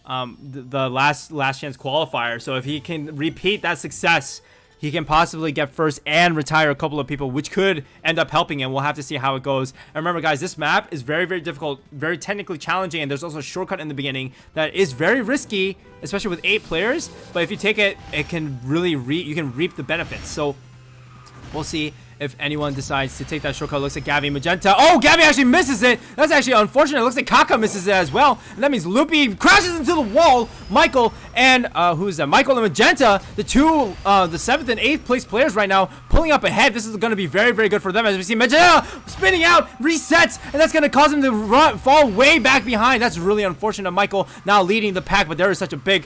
the last chance qualifier. So if he can repeat that success, he can possibly get first and retire a couple of people, which could end up helping him. We'll have to see how it goes. And remember, guys, this map is very, very difficult, very technically challenging, and there's also a shortcut in the beginning that is very risky, especially with 8 players. But if you take it, it can really you can reap the benefits. So we'll see if anyone decides to take that shortcut. Looks like Gavi, Magenta. Oh, Gavi actually misses it. That's actually unfortunate. It looks like Kaka misses it as well. And that means Loopy crashes into the wall. Michael and, who's that? Michael and Magenta, the 7th and 8th place players right now, pulling up ahead. This is going to be very, very good for them. As we see Magenta spinning out, resets, and that's going to cause him to fall way back behind. That's really unfortunate. Michael now leading the pack, but there is such a big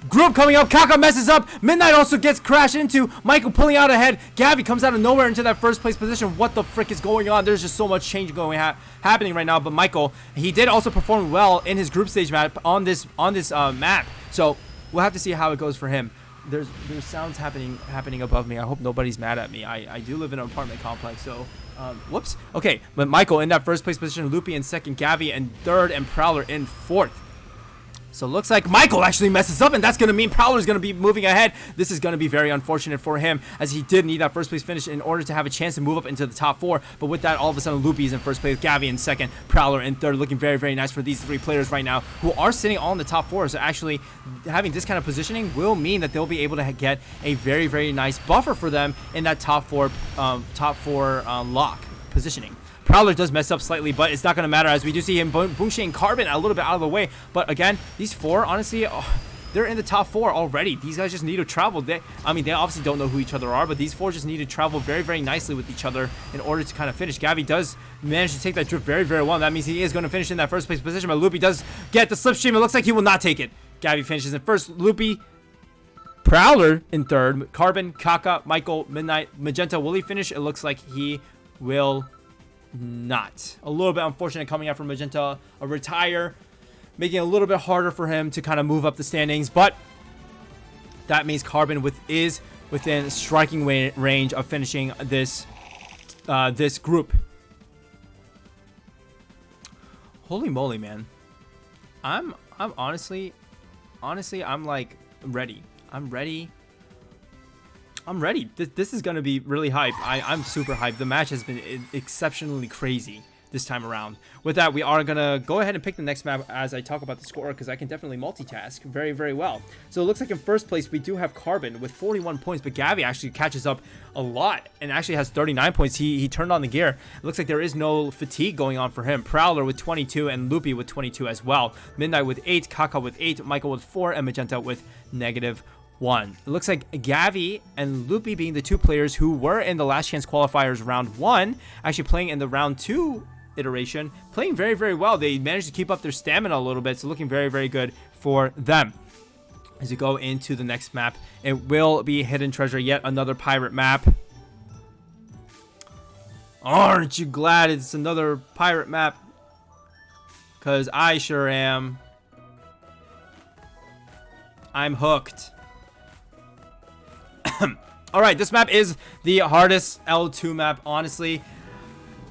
group coming up. Kaka messes up. Midnight also gets crashed into. Michael pulling out ahead. Gavi comes out of nowhere into that 1st place position. What the frick is going on? There's just so much change happening right now. But Michael, he did also perform well in his group stage map on this map. So we'll have to see how it goes for him. There's sounds happening above me. I hope nobody's mad at me. I do live in an apartment complex, so whoops. Okay, but Michael in that 1st place position. Loopy in 2nd. Gavi in 3rd, and Prowler in 4th. So it looks like Michael actually messes up, and that's going to mean Prowler is going to be moving ahead. This is going to be very unfortunate for him, as he did need that 1st place finish in order to have a chance to move up into the top 4. But with that, all of a sudden, Loopy is in 1st place, Gavi in 2nd, Prowler in 3rd. Looking very, very nice for these 3 players right now, who are sitting all in the top 4. So actually, having this kind of positioning will mean that they'll be able to get a very, very nice buffer for them in that top 4 lock positioning. Prowler does mess up slightly, but it's not going to matter, as we do see him boomshing Carbon a little bit out of the way. But again, these 4, honestly, they're in the top 4 already. These guys just need to travel. I mean, they obviously don't know who each other are, but these 4 just need to travel very, very nicely with each other in order to kind of finish. Gavi does manage to take that drift very, very well. That means he is going to finish in that first place position, but Loopy does get the slipstream. It looks like he will not take it. Gavi finishes in first. Loopy, Prowler in third. Carbon, Kaka, Michael, Midnight, Magenta. Will he finish? It looks like he will not. A little bit unfortunate coming out from Magenta. A retire, making it a little bit harder for him to kind of move up the standings, but that means Carbon is within striking range of finishing this this group. Holy moly, man! I'm honestly, I'm like ready. I'm ready. This is gonna be really hype. I'm super hyped. The match has been exceptionally crazy this time around. With that, we are gonna go ahead and pick the next map as I talk about the score, because I can definitely multitask very, very well. So it looks like in first place we do have Carbon with 41 points, but Gavi actually catches up a lot and actually has 39 points. He turned on the gear. It looks like there is no fatigue going on for him. Prowler with 22 and Loopy with 22 as well. Midnight with 8, Kaka with 8, Michael with 4, and Magenta with -1. It looks like Gavi and Loopy being the 2 players who were in the last chance qualifiers round 1, actually playing in the round 2 iteration, playing very, very well. They managed to keep up their stamina a little bit, so looking very, very good for them. As we go into the next map, it will be Hidden Treasure, yet another pirate map. Aren't you glad it's another pirate map? Because I sure am. I'm hooked. Alright, this map is the hardest L2 map, honestly.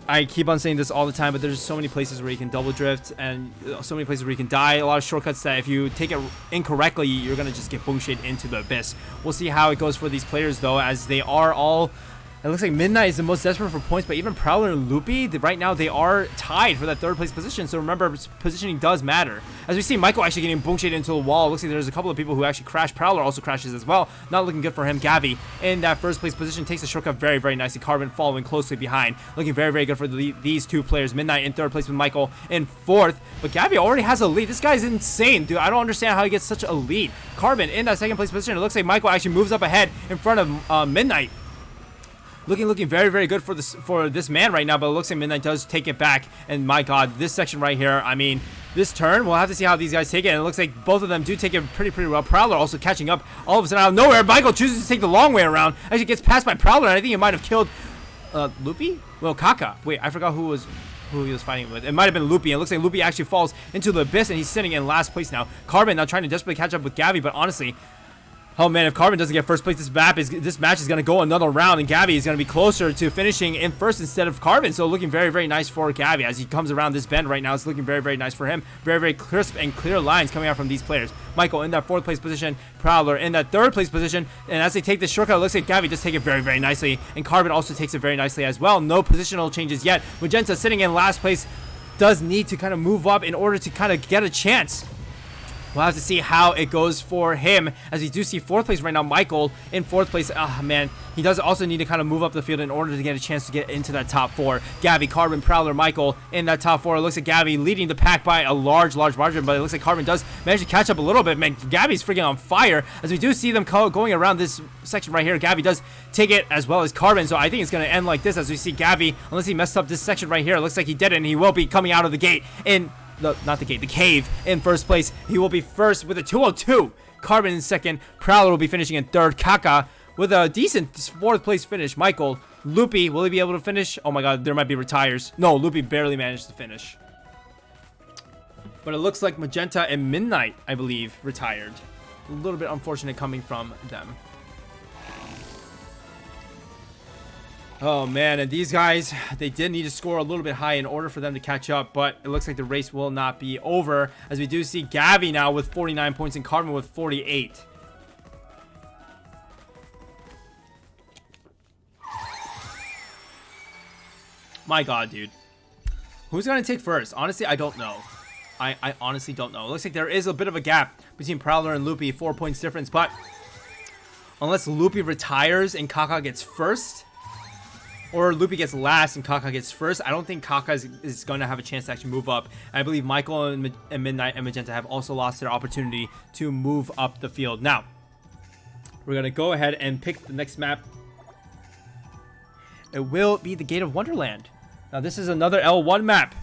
I keep on saying this all the time, but there's so many places where you can double drift and so many places where you can die. A lot of shortcuts that if you take it incorrectly, you're going to just get boom-shade into the abyss. We'll see how it goes for these players, though, as they are all... It looks like Midnight is the most desperate for points, but even Prowler and Loopy, right now, they are tied for that 3rd place position. So remember, positioning does matter. As we see Michael actually getting boom shade into the wall. It looks like there's a couple of people who actually crash. Prowler also crashes as well. Not looking good for him. Gavi in that 1st place position takes the shortcut very, very nicely. Carbon following closely behind. Looking very, very good for these 2 players. Midnight in 3rd place with Michael in 4th. But Gavi already has a lead. This guy's insane, dude. I don't understand how he gets such a lead. Carbon in that 2nd place position. It looks like Michael actually moves up ahead in front of Midnight. Looking very, very good for this man right now, but it looks like Midnight does take it back. And my god, this section right here, I mean, this turn, we'll have to see how these guys take it. And it looks like both of them do take it pretty well. Prowler also catching up all of a sudden out of nowhere. Michael chooses to take the long way around. Actually gets passed by Prowler, and I think he might have killed Loopy? Well, Kaka. Wait, I forgot who he was fighting with. It might have been Loopy. It looks like Loopy actually falls into the abyss, and he's sitting in last place now. Carbon now trying to desperately catch up with Gavi, but honestly... Oh man, if Carbon doesn't get first place, this match is going to go another round, and Gavi is going to be closer to finishing in first instead of Carbon. So looking very, very nice for Gavi as he comes around this bend right now. It's looking very, very nice for him. Very, very crisp and clear lines coming out from these players. Michael in that 4th place position, Prowler in that 3rd place position, and as they take this shortcut, it looks like Gavi does take it very, very nicely, and Carbon also takes it very nicely as well. No positional changes yet. Magenta sitting in last place does need to kind of move up in order to kind of get a chance. We'll have to see how it goes for him, as we do see 4th place right now. Michael in 4th place. Ah, man. He does also need to kind of move up the field in order to get a chance to get into that top 4. Gavi, Carbon, Prowler, Michael in that top 4. It looks like Gavi leading the pack by a large margin, but it looks like Carbon does manage to catch up a little bit. Man, Gavi's freaking on fire, as we do see them going around this section right here. Gavi does take it as well as Carbon, so I think it's going to end like this, as we see Gavi, unless he messed up this section right here. It looks like he did it, and he will be coming out of the gate in... not the gate, the cave in 1st place. He will be first with a 202. Carbon in 2nd. Prowler will be finishing in 3rd. Kaka with a decent 4th place finish. Michael. Loopy, will he be able to finish? Oh my god, there might be retires. No, Loopy barely managed to finish. But it looks like Magenta and Midnight, I believe, retired. A little bit unfortunate coming from them. Oh man, and these guys, they did need to score a little bit high in order for them to catch up, but it looks like the race will not be over, as we do see Gavi now with 49 points and Carbon with 48. My god, dude. Who's going to take first? Honestly, I don't know. I honestly don't know. It looks like there is a bit of a gap between Prowler and Loopy, 4 points difference, but unless Loopy retires and Kaka gets first... or Loopy gets last and Kaka gets first, I don't think Kaka is going to have a chance to actually move up. And I believe Michael and Midnight and Magenta have also lost their opportunity to move up the field. Now, we're going to go ahead and pick the next map. It will be the Gate of Wonderland. Now, this is another L1 map.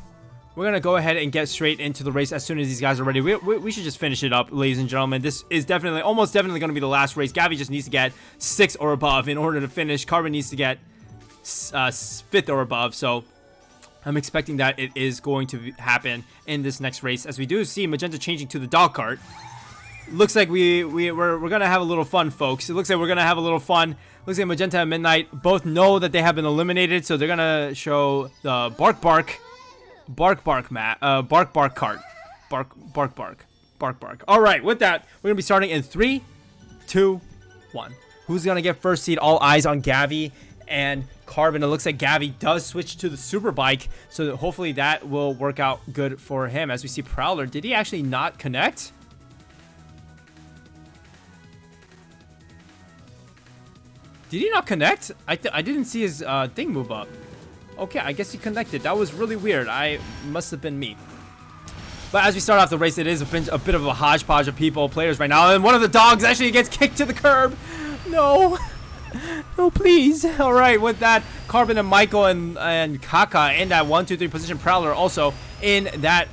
We're going to go ahead and get straight into the race as soon as these guys are ready. We should just finish it up, ladies and gentlemen. This is definitely, almost definitely going to be the last race. Gabby just needs to get 6 or above in order to finish. Carbon needs to get 5th or above. So I'm expecting that it is going to happen in this next race. As we do see Magenta changing to the dog cart. Looks like we're going to have a little fun, folks. It looks like we're going to have a little fun. Looks like Magenta and Midnight both know that they have been eliminated. So they're going to show the Bark Bark Kart. Bark Bark. All right, with that, we're going to be starting in 3, 2, 1. Who's going to get first seed? All eyes on Gavi and Carbon. It looks like Gavi does switch to the super bike, so hopefully that will work out good for him. As we see Prowler, did he actually not connect? Did he not connect? I didn't see his thing move up. Okay, I guess he connected. That was really weird. Must have been me. But as we start off the race, it is a bit of a hodgepodge of players right now. And one of the dogs actually gets kicked to the curb. No. No, please. All right, with that, Carbon and Michael and Kaka in that 1, 2, 3 position. Prowler also in that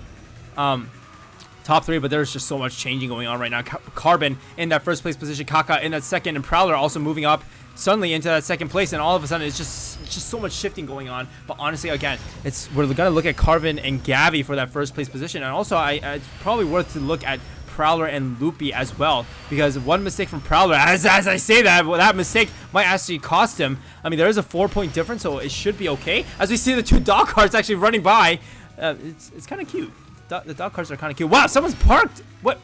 top 3, but there's just so much changing going on right now. Carbon in that first place position. Kaka in that second, and Prowler also moving up suddenly into that second place, and all of a sudden it's just so much shifting going on. But honestly, again, we're gonna look at Carbon and Gavi for that first place position, and also it's probably worth to look at Prowler and Loopy as well, because one mistake from Prowler, as I say that, well, that mistake might actually cost him. I mean, there is a 4-point difference, so it should be okay. As we see the 2 dog carts actually running by, it's kind of cute. The dog carts are kind of cute. Wow, someone's parked. What?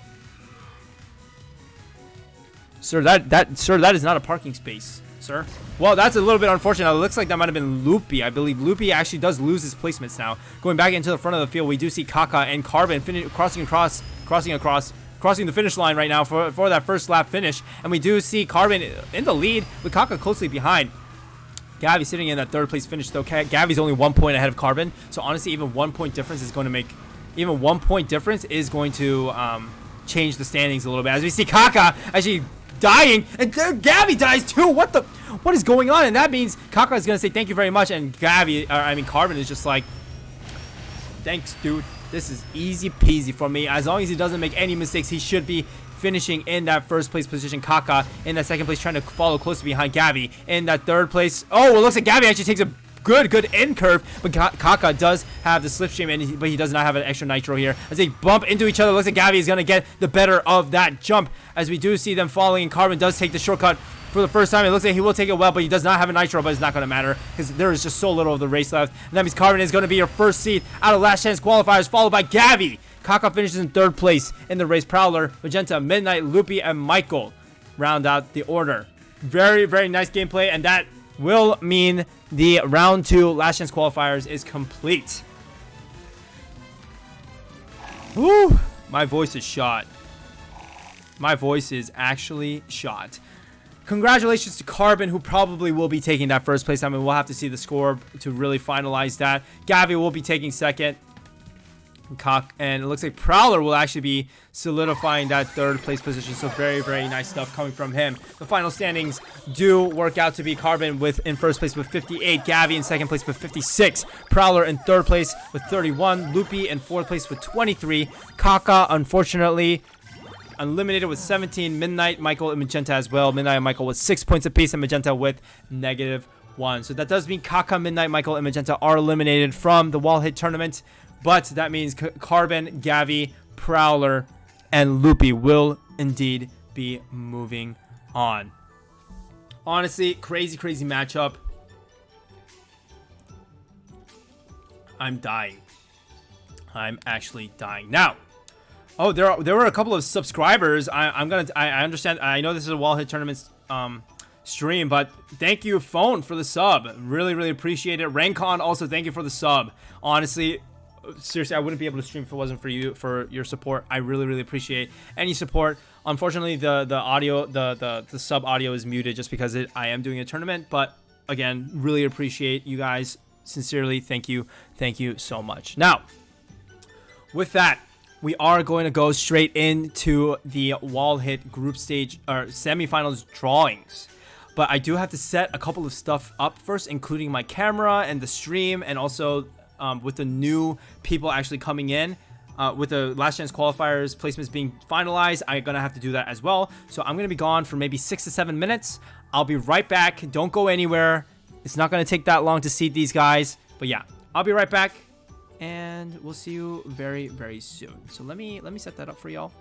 Sir, that is not a parking space, sir. Well, that's a little bit unfortunate. It looks like that might have been Loopy. I believe Loopy actually does lose his placements now. Going back into the front of the field, we do see Kaka and Carbon crossing the finish line right now for that first lap finish. And we do see Carbon in the lead with Kaka closely behind. Gavi sitting in that 3rd place finish, though. Gavi's only 1 point ahead of Carbon. So honestly, even 1 point difference is going to make... Even 1 point difference is going to change the standings a little bit. As we see Kaka actually dying, and there Gavi dies too. What is going on? And that means Kaka is gonna say thank you very much, and Carbon is just like, thanks, dude. This is easy peasy for me. As long as he doesn't make any mistakes, he should be finishing in that first place position. Kaka in that second place, trying to follow closely behind Gavi in that 3rd place. Oh, it looks like Gavi actually takes a good end curve, but Kaka does have the slipstream, but he does not have an extra nitro here. As they bump into each other, looks like Gavi is going to get the better of that jump. As we do see them falling, and Carbon does take the shortcut for the first time. It looks like he will take it well, but he does not have a nitro, but it's not going to matter because there is just so little of the race left. And that means Carbon is going to be your first seed out of last chance qualifiers, followed by Gavi. Kaka finishes in 3rd place in the race. Prowler, Magenta, Midnight, Loopy, and Michael round out the order. Very, very nice gameplay, and that will mean the round 2 last chance qualifiers is complete. Woo! My voice is shot. My voice is actually shot. Congratulations to Carbon, who probably will be taking that first place. I mean, we'll have to see the score to really finalize that. Gavi will be taking 2nd. And it looks like Prowler will actually be solidifying that 3rd place position. So very, very nice stuff coming from him. The final standings do work out to be Carbon in 1st place with 58, Gavi in 2nd place with 56, Prowler in 3rd place with 31, Loopy in 4th place with 23, Kaka unfortunately unlimited with 17, Midnight, Michael, and Magenta as well. Midnight and Michael with 6 points apiece, and Magenta with -1. So that does mean Kaka, Midnight, Michael, and Magenta are eliminated from the WallHit tournament. But that means Carbon, Gavi, Prowler, and Loopy will indeed be moving on. Honestly, crazy matchup. I'm dying. I'm actually dying. Now, oh, there were a couple of subscribers. I understand. I know this is a WallHit tournament stream, but thank you, Phone, for the sub. Really appreciate it. Rancon, also thank you for the sub. Honestly, seriously, I wouldn't be able to stream if it wasn't for you, for your support. I really appreciate any support. Unfortunately, the audio, the sub audio is muted just because I am doing a tournament, but again, really appreciate you guys. Sincerely, thank you so much. Now, with that, we are going to go straight into the WallHit group stage or semifinals drawings. But I do have to set a couple of stuff up first, including my camera and the stream, and also with the new people actually coming in, with the last chance qualifiers placements being finalized, I'm gonna have to do that as well. So I'm gonna be gone for maybe 6 to 7 minutes. I'll be right back. Don't go anywhere. It's not gonna take that long to seat these guys. But yeah, I'll be right back, and we'll see you very, very soon. So let me set that up for y'all.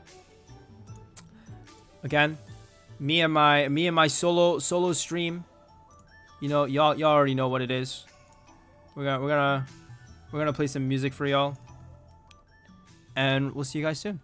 Again, me and my solo stream. You know, y'all already know what it is. We're gonna play some music for y'all, and we'll see you guys soon.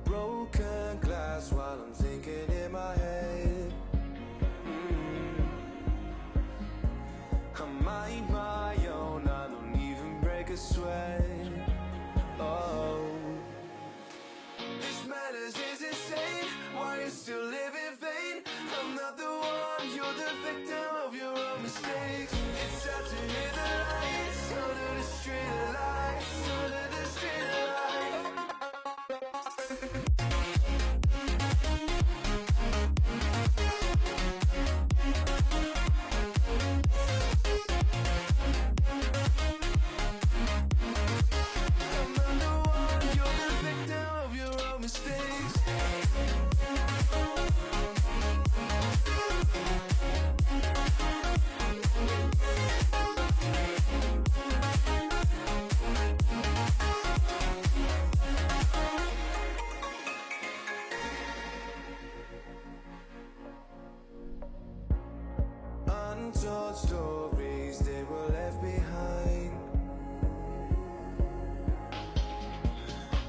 Broken glass while I'm thinking in my head. I mind my own, I don't even break a sweat. Oh, this madness is insane. Why you still live in vain? I'm not the one, you're the victim of your own mistakes. It's time to hit the lights, under the street lights, under the street lights. Untold stories, they were left behind.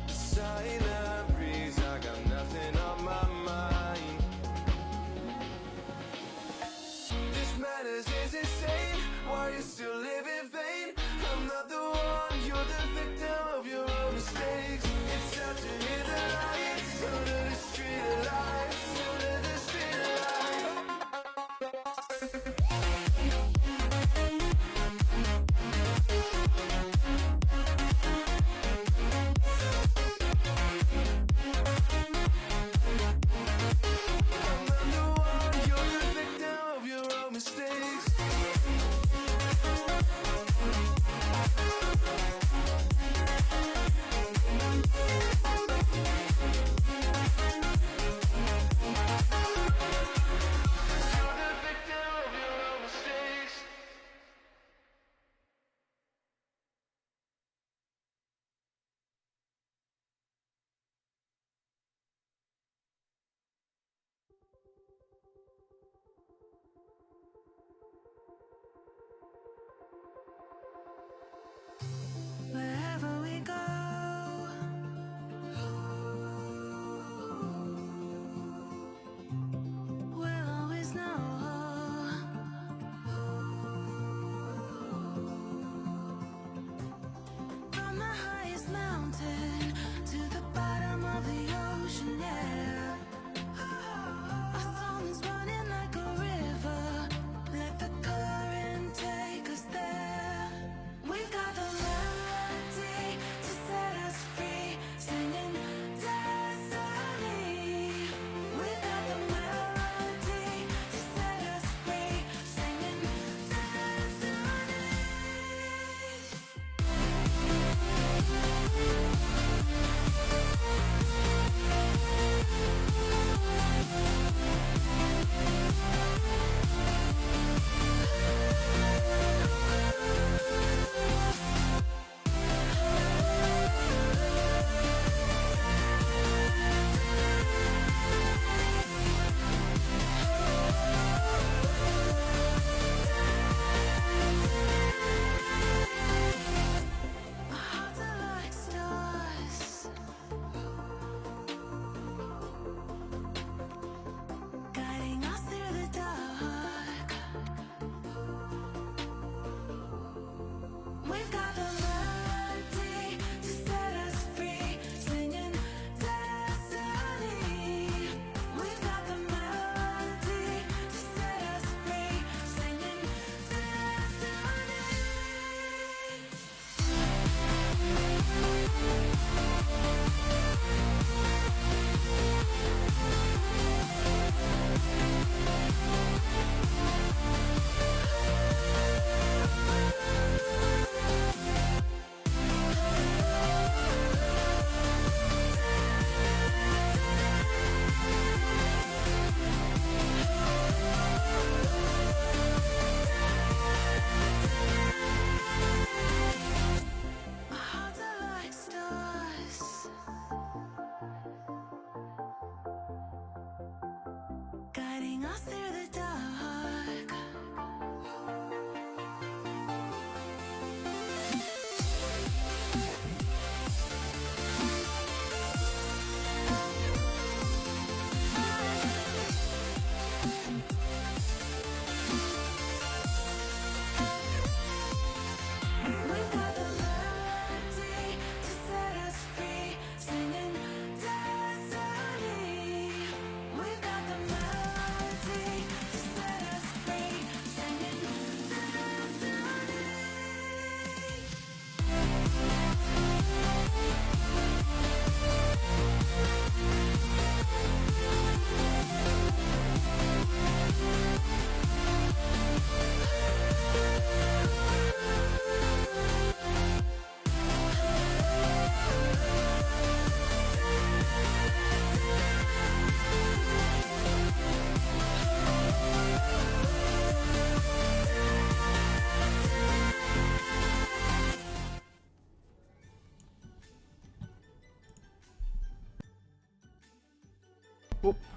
The silent breeze, I got nothing on my mind. This madness is insane. Why you still live in vain? I'm not the one, you're the victim of your own mistakes. It's time to hit the lights, under the street lights, under the street lights.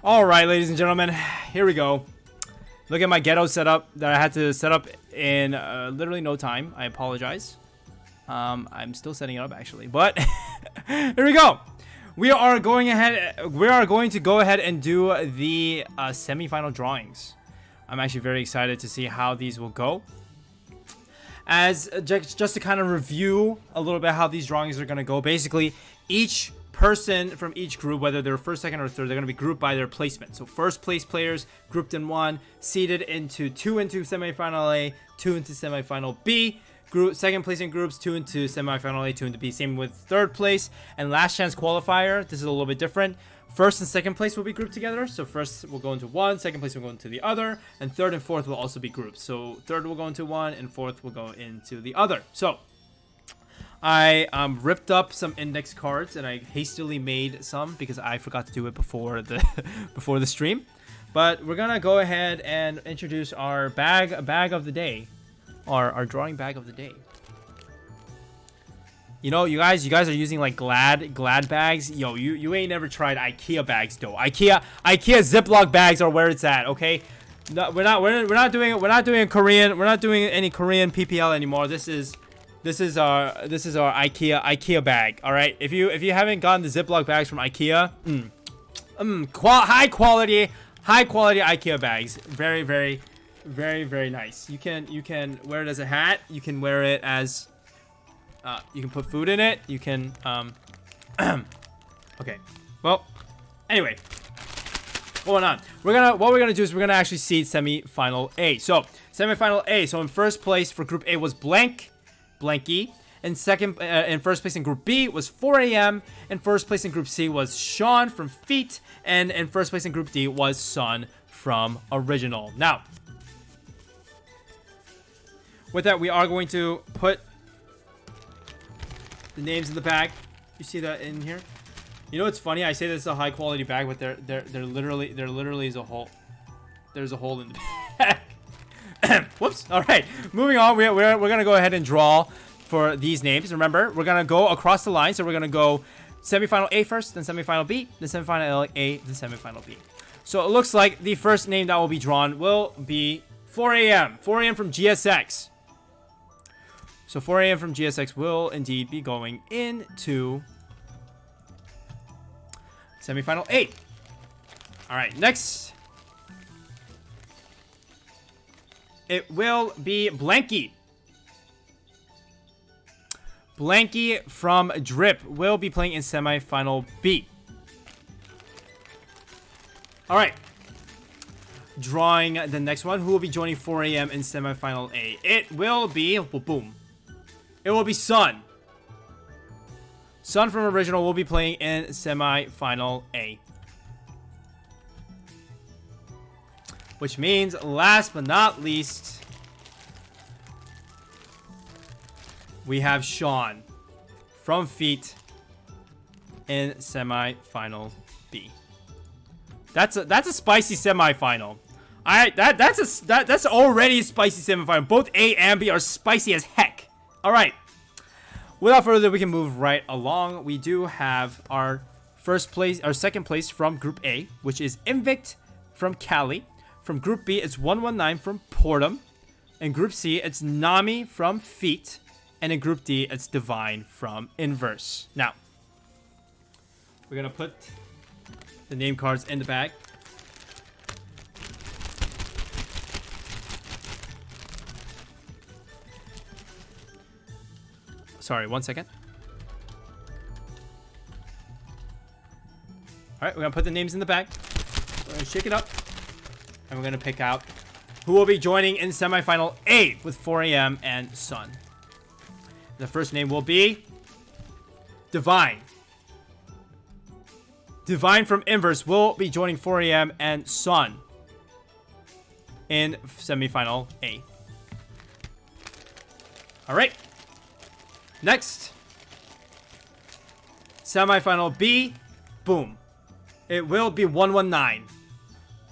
All right, ladies and gentlemen, here we go. Look at my ghetto setup that I had to set up in literally no time. I apologize. I'm still setting it up actually, but here we go. We are going to go ahead and do the semi-final drawings. I'm actually very excited to see how these will go. As just to kind of review a little bit how these drawings are going to go. Basically, each person from each group, whether they're first, second, or third, they're going to be grouped by their placement. So first place players grouped in 1, seeded into 2 into semifinal A, 2 into semifinal B. Group second place in groups, 2 into semifinal A, 2 into B. Same with third place and last chance qualifier. This is a little bit different. First and second place will be grouped together. So first will go into one, second place will go into the other, and third and fourth will also be grouped. So third will go into one, and fourth will go into the other. So I ripped up some index cards, and I hastily made some because I forgot to do it before the before the stream. But we're gonna go ahead and introduce our bag of the day, our drawing bag of the day. You know, you guys are using like glad bags. Yo, you ain't never tried IKEA bags though. IKEA Ziploc bags are where it's at. Okay, no, we're not doing Korean. We're not doing any Korean PPL anymore. This is our IKEA bag. All right. If you haven't gotten the Ziploc bags from IKEA, high quality IKEA bags. Very nice. You can wear it as a hat. You can wear it as you can put food in it. You can okay. Well, anyway, going on. What we're gonna do is we're gonna actually seed semi-final A. So semi-final A. So in first place for Group A was Blanky. And second, in first place in Group B was 4 a.m. In first place in Group C was Sean from Feet. And in first place in Group D was Sun from Original. Now, with that, we are going to put the names in the bag. You see that in here? You know what's funny? I say this is a high quality bag, but there literally is a hole. There's a hole in the bag. Whoops. All right, moving on. We're gonna go ahead and draw for these names. Remember, we're gonna go across the line. So we're gonna go semifinal A first, then semifinal B, then semifinal A, then semifinal B. So it looks like the first name that will be drawn will be 4 a.m. 4 a.m. from GSX. So 4 a.m. from GSX will indeed be going into semifinal A. All right, next. It will be Blanky. Blanky from Drip will be playing in semifinal B. All right. Drawing the next one. Who will be joining 4 a.m. in semifinal A? It will be... boom. It will be Sun. Sun from Original will be playing in semifinal A. Which means, last but not least, we have Sean from Feet in semifinal B. That's a spicy semifinal. That's already a spicy semifinal. Both A and B are spicy as heck. All right. Without further ado, we can move right along. We do have our second place from Group A, which is Invict from Cali. From Group B, it's 119 from Portum. In Group C, it's Nami from Feet. And in Group D, it's Divine from Inverse. Now, we're going to put the name cards in the bag. Sorry, 1 second. Alright, we're going to put the names in the bag. We're going to shake it up. And we're going to pick out who will be joining in semifinal A with 4 a.m. and Sun. The first name will be Divine. Divine from Inverse will be joining 4 a.m. and Sun in semifinal A. All right. Next. Semifinal B. Boom. It will be 119.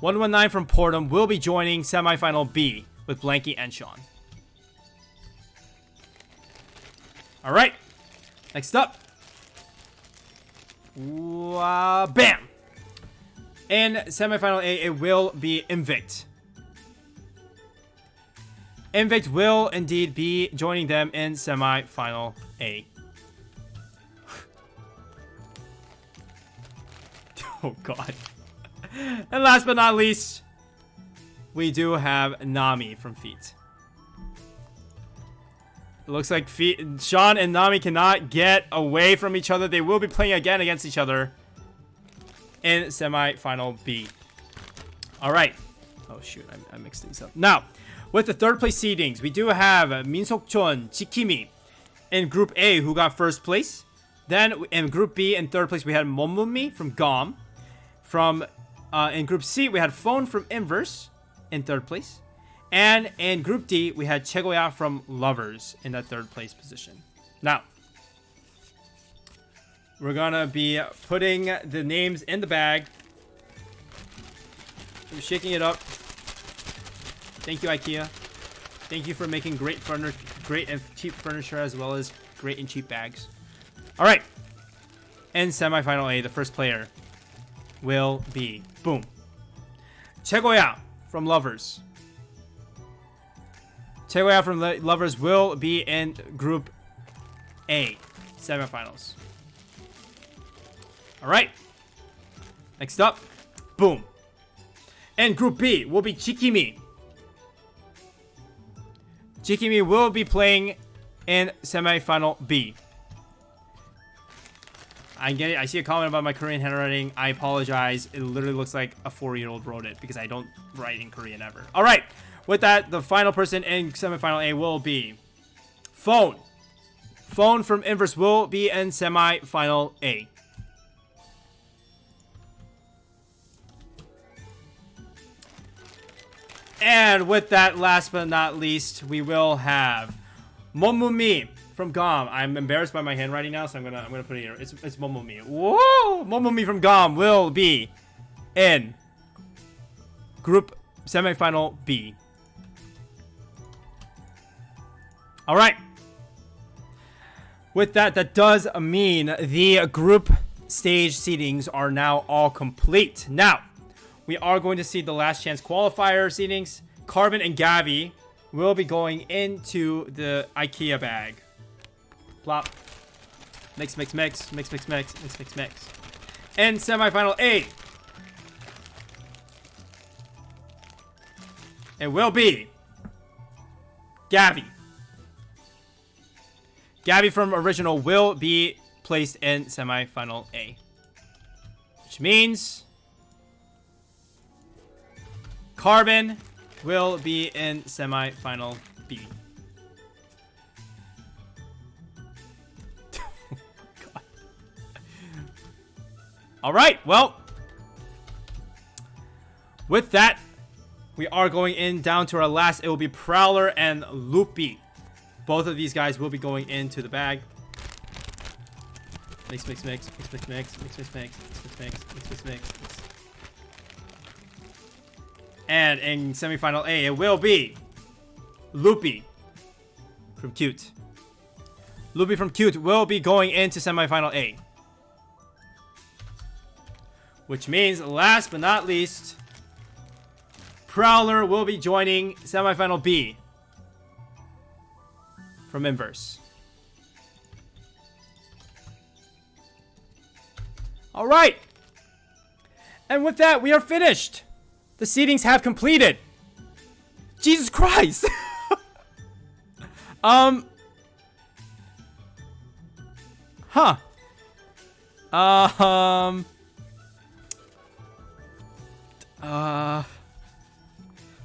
119 from Portum will be joining semifinal B with Blanky and Sean. All right. Next up. Bam. In semifinal A, it will be Invicт. Invicт will indeed be joining them in semifinal A. Oh god. And last but not least, we do have Nami from Feet. It looks like Sean and Nami cannot get away from each other. They will be playing again against each other in semifinal B. Alright. Oh shoot, I mixed these up. Now, with the third place seedings, we do have Minsokchon, Chikimi in Group A, who got first place. Then in Group B, in third place, we had Momumi from GOM. In Group C, we had Phone from Inverse in third place. And in Group D, we had Chegoya from Lovers in that third place position. Now, we're gonna be putting the names in the bag. I'm shaking it up. Thank you, IKEA. Thank you for making great and cheap furniture, as well as great and cheap bags. All right. In semifinal A, the first player will be boom, Chegoya from Lovers. Chegoya from Lovers will be in Group A semifinals. All right. Next up, boom. In Group B will be Chikimi. Chikimi will be playing in semifinal B. I see a comment about my Korean handwriting. I apologize. It literally looks like a 4-year-old wrote it because I don't write in Korean ever. All right. With that, the final person in semifinal A will be Phone. Phone from Inverse will be in semifinal A. And with that, last but not least, we will have Momumi from GOM. I'm embarrassed by my handwriting now, so I'm gonna put it here. It's Momumi. Whoa! Momumi from GOM will be in Group semifinal B. All right. With that, that does mean the group stage seedings are now all complete. Now, we are going to see the last chance qualifier seedings. Carbon and Gavi will be going into the IKEA bag. Plop. Mix, mix, mix, mix, mix, mix, mix, mix, mix. And semifinal A, it will be Gavi. Gavi from Original will be placed in semifinal A, which means Carbon will be in semifinal B. Oh all right, well, with that, we are going in down to our last. It will be Prowler and Loopy. Both of these guys will be going into the bag. Mix, mix, mix, mix, mix, mix, mix, mix, mix, mix, mix, mix, mix, mix. And in semifinal A, it will be Loopy from Cute. Loopy from Cute will be going into semifinal A. Which means, last but not least, Prowler will be joining semifinal B from Inverse. All right. And with that, we are finished. The seedings have completed. Jesus Christ. Huh.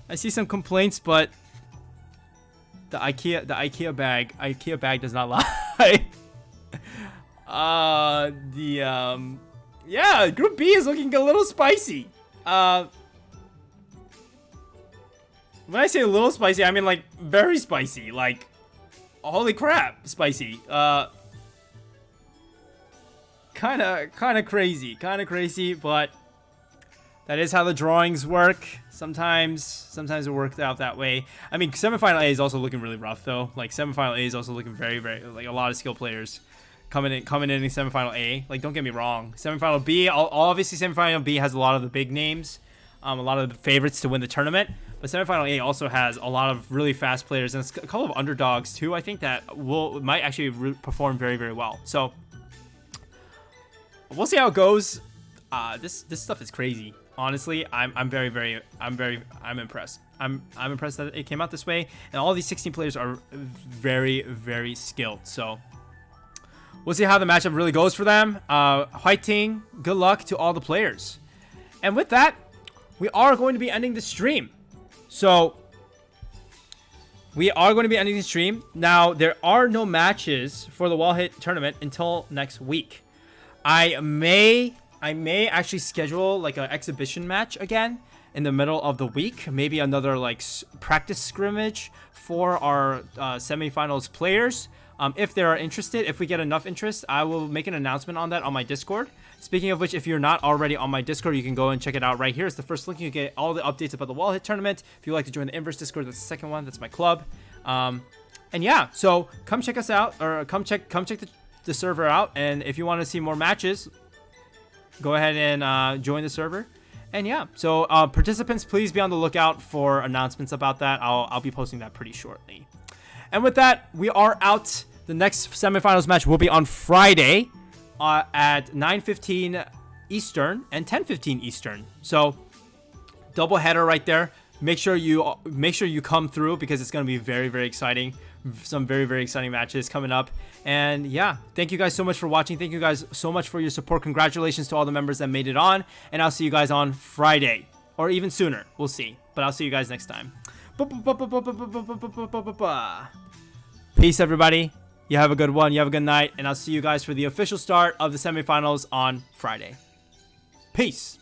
I see some complaints, but the IKEA bag does not lie. Yeah, Group B is looking a little spicy. When I say a little spicy, I mean like very spicy. Like, holy crap, spicy. Kind of crazy, but that is how the drawings work. Sometimes it works out that way. I mean, semifinal A is also looking really rough though. Like, semifinal A is also looking very, very, like, a lot of skill players coming in semifinal A. Like, don't get me wrong. Semifinal B, obviously semifinal B has a lot of the big names, a lot of the favorites to win the tournament. But semifinal A also has a lot of really fast players and a couple of underdogs too. I think that might actually perform very, very well. So we'll see how it goes. This stuff is crazy. Honestly, I'm impressed. I'm impressed that it came out this way, and all these 16 players are very, very skilled. So we'll see how the matchup really goes for them. Fighting, good luck to all the players. And with that, we are going to be ending the stream. So we are going to be ending the stream. Now, there are no matches for the WallHit tournament until next week. I may actually schedule like an exhibition match again in the middle of the week. Maybe another like practice scrimmage for our semifinals players. If they are interested, if we get enough interest, I will make an announcement on that on my Discord. Speaking of which, if you're not already on my Discord, you can go and check it out right here. It's the first link. You get all the updates about the WallHit tournament. If you'd like to join the Inverse Discord, that's the second one. That's my club. And yeah, so come check us out, or come check the server out. And if you want to see more matches, go ahead and join the server. And yeah, so participants, please be on the lookout for announcements about that. I'll be posting that pretty shortly. And with that, we are out. The next semifinals match will be on Friday at 9:15 Eastern and 10:15 Eastern. So double header right there. Make sure you come through because it's going to be very, very exciting. Some very, very exciting matches coming up. And yeah, thank you guys so much for watching. Thank you guys so much for your support. Congratulations to all the members that made it on. And I'll see you guys on Friday or even sooner. We'll see. But I'll see you guys next time. Peace, everybody. You have a good one. You have a good night. And I'll see you guys for the official start of the semifinals on Friday. Peace.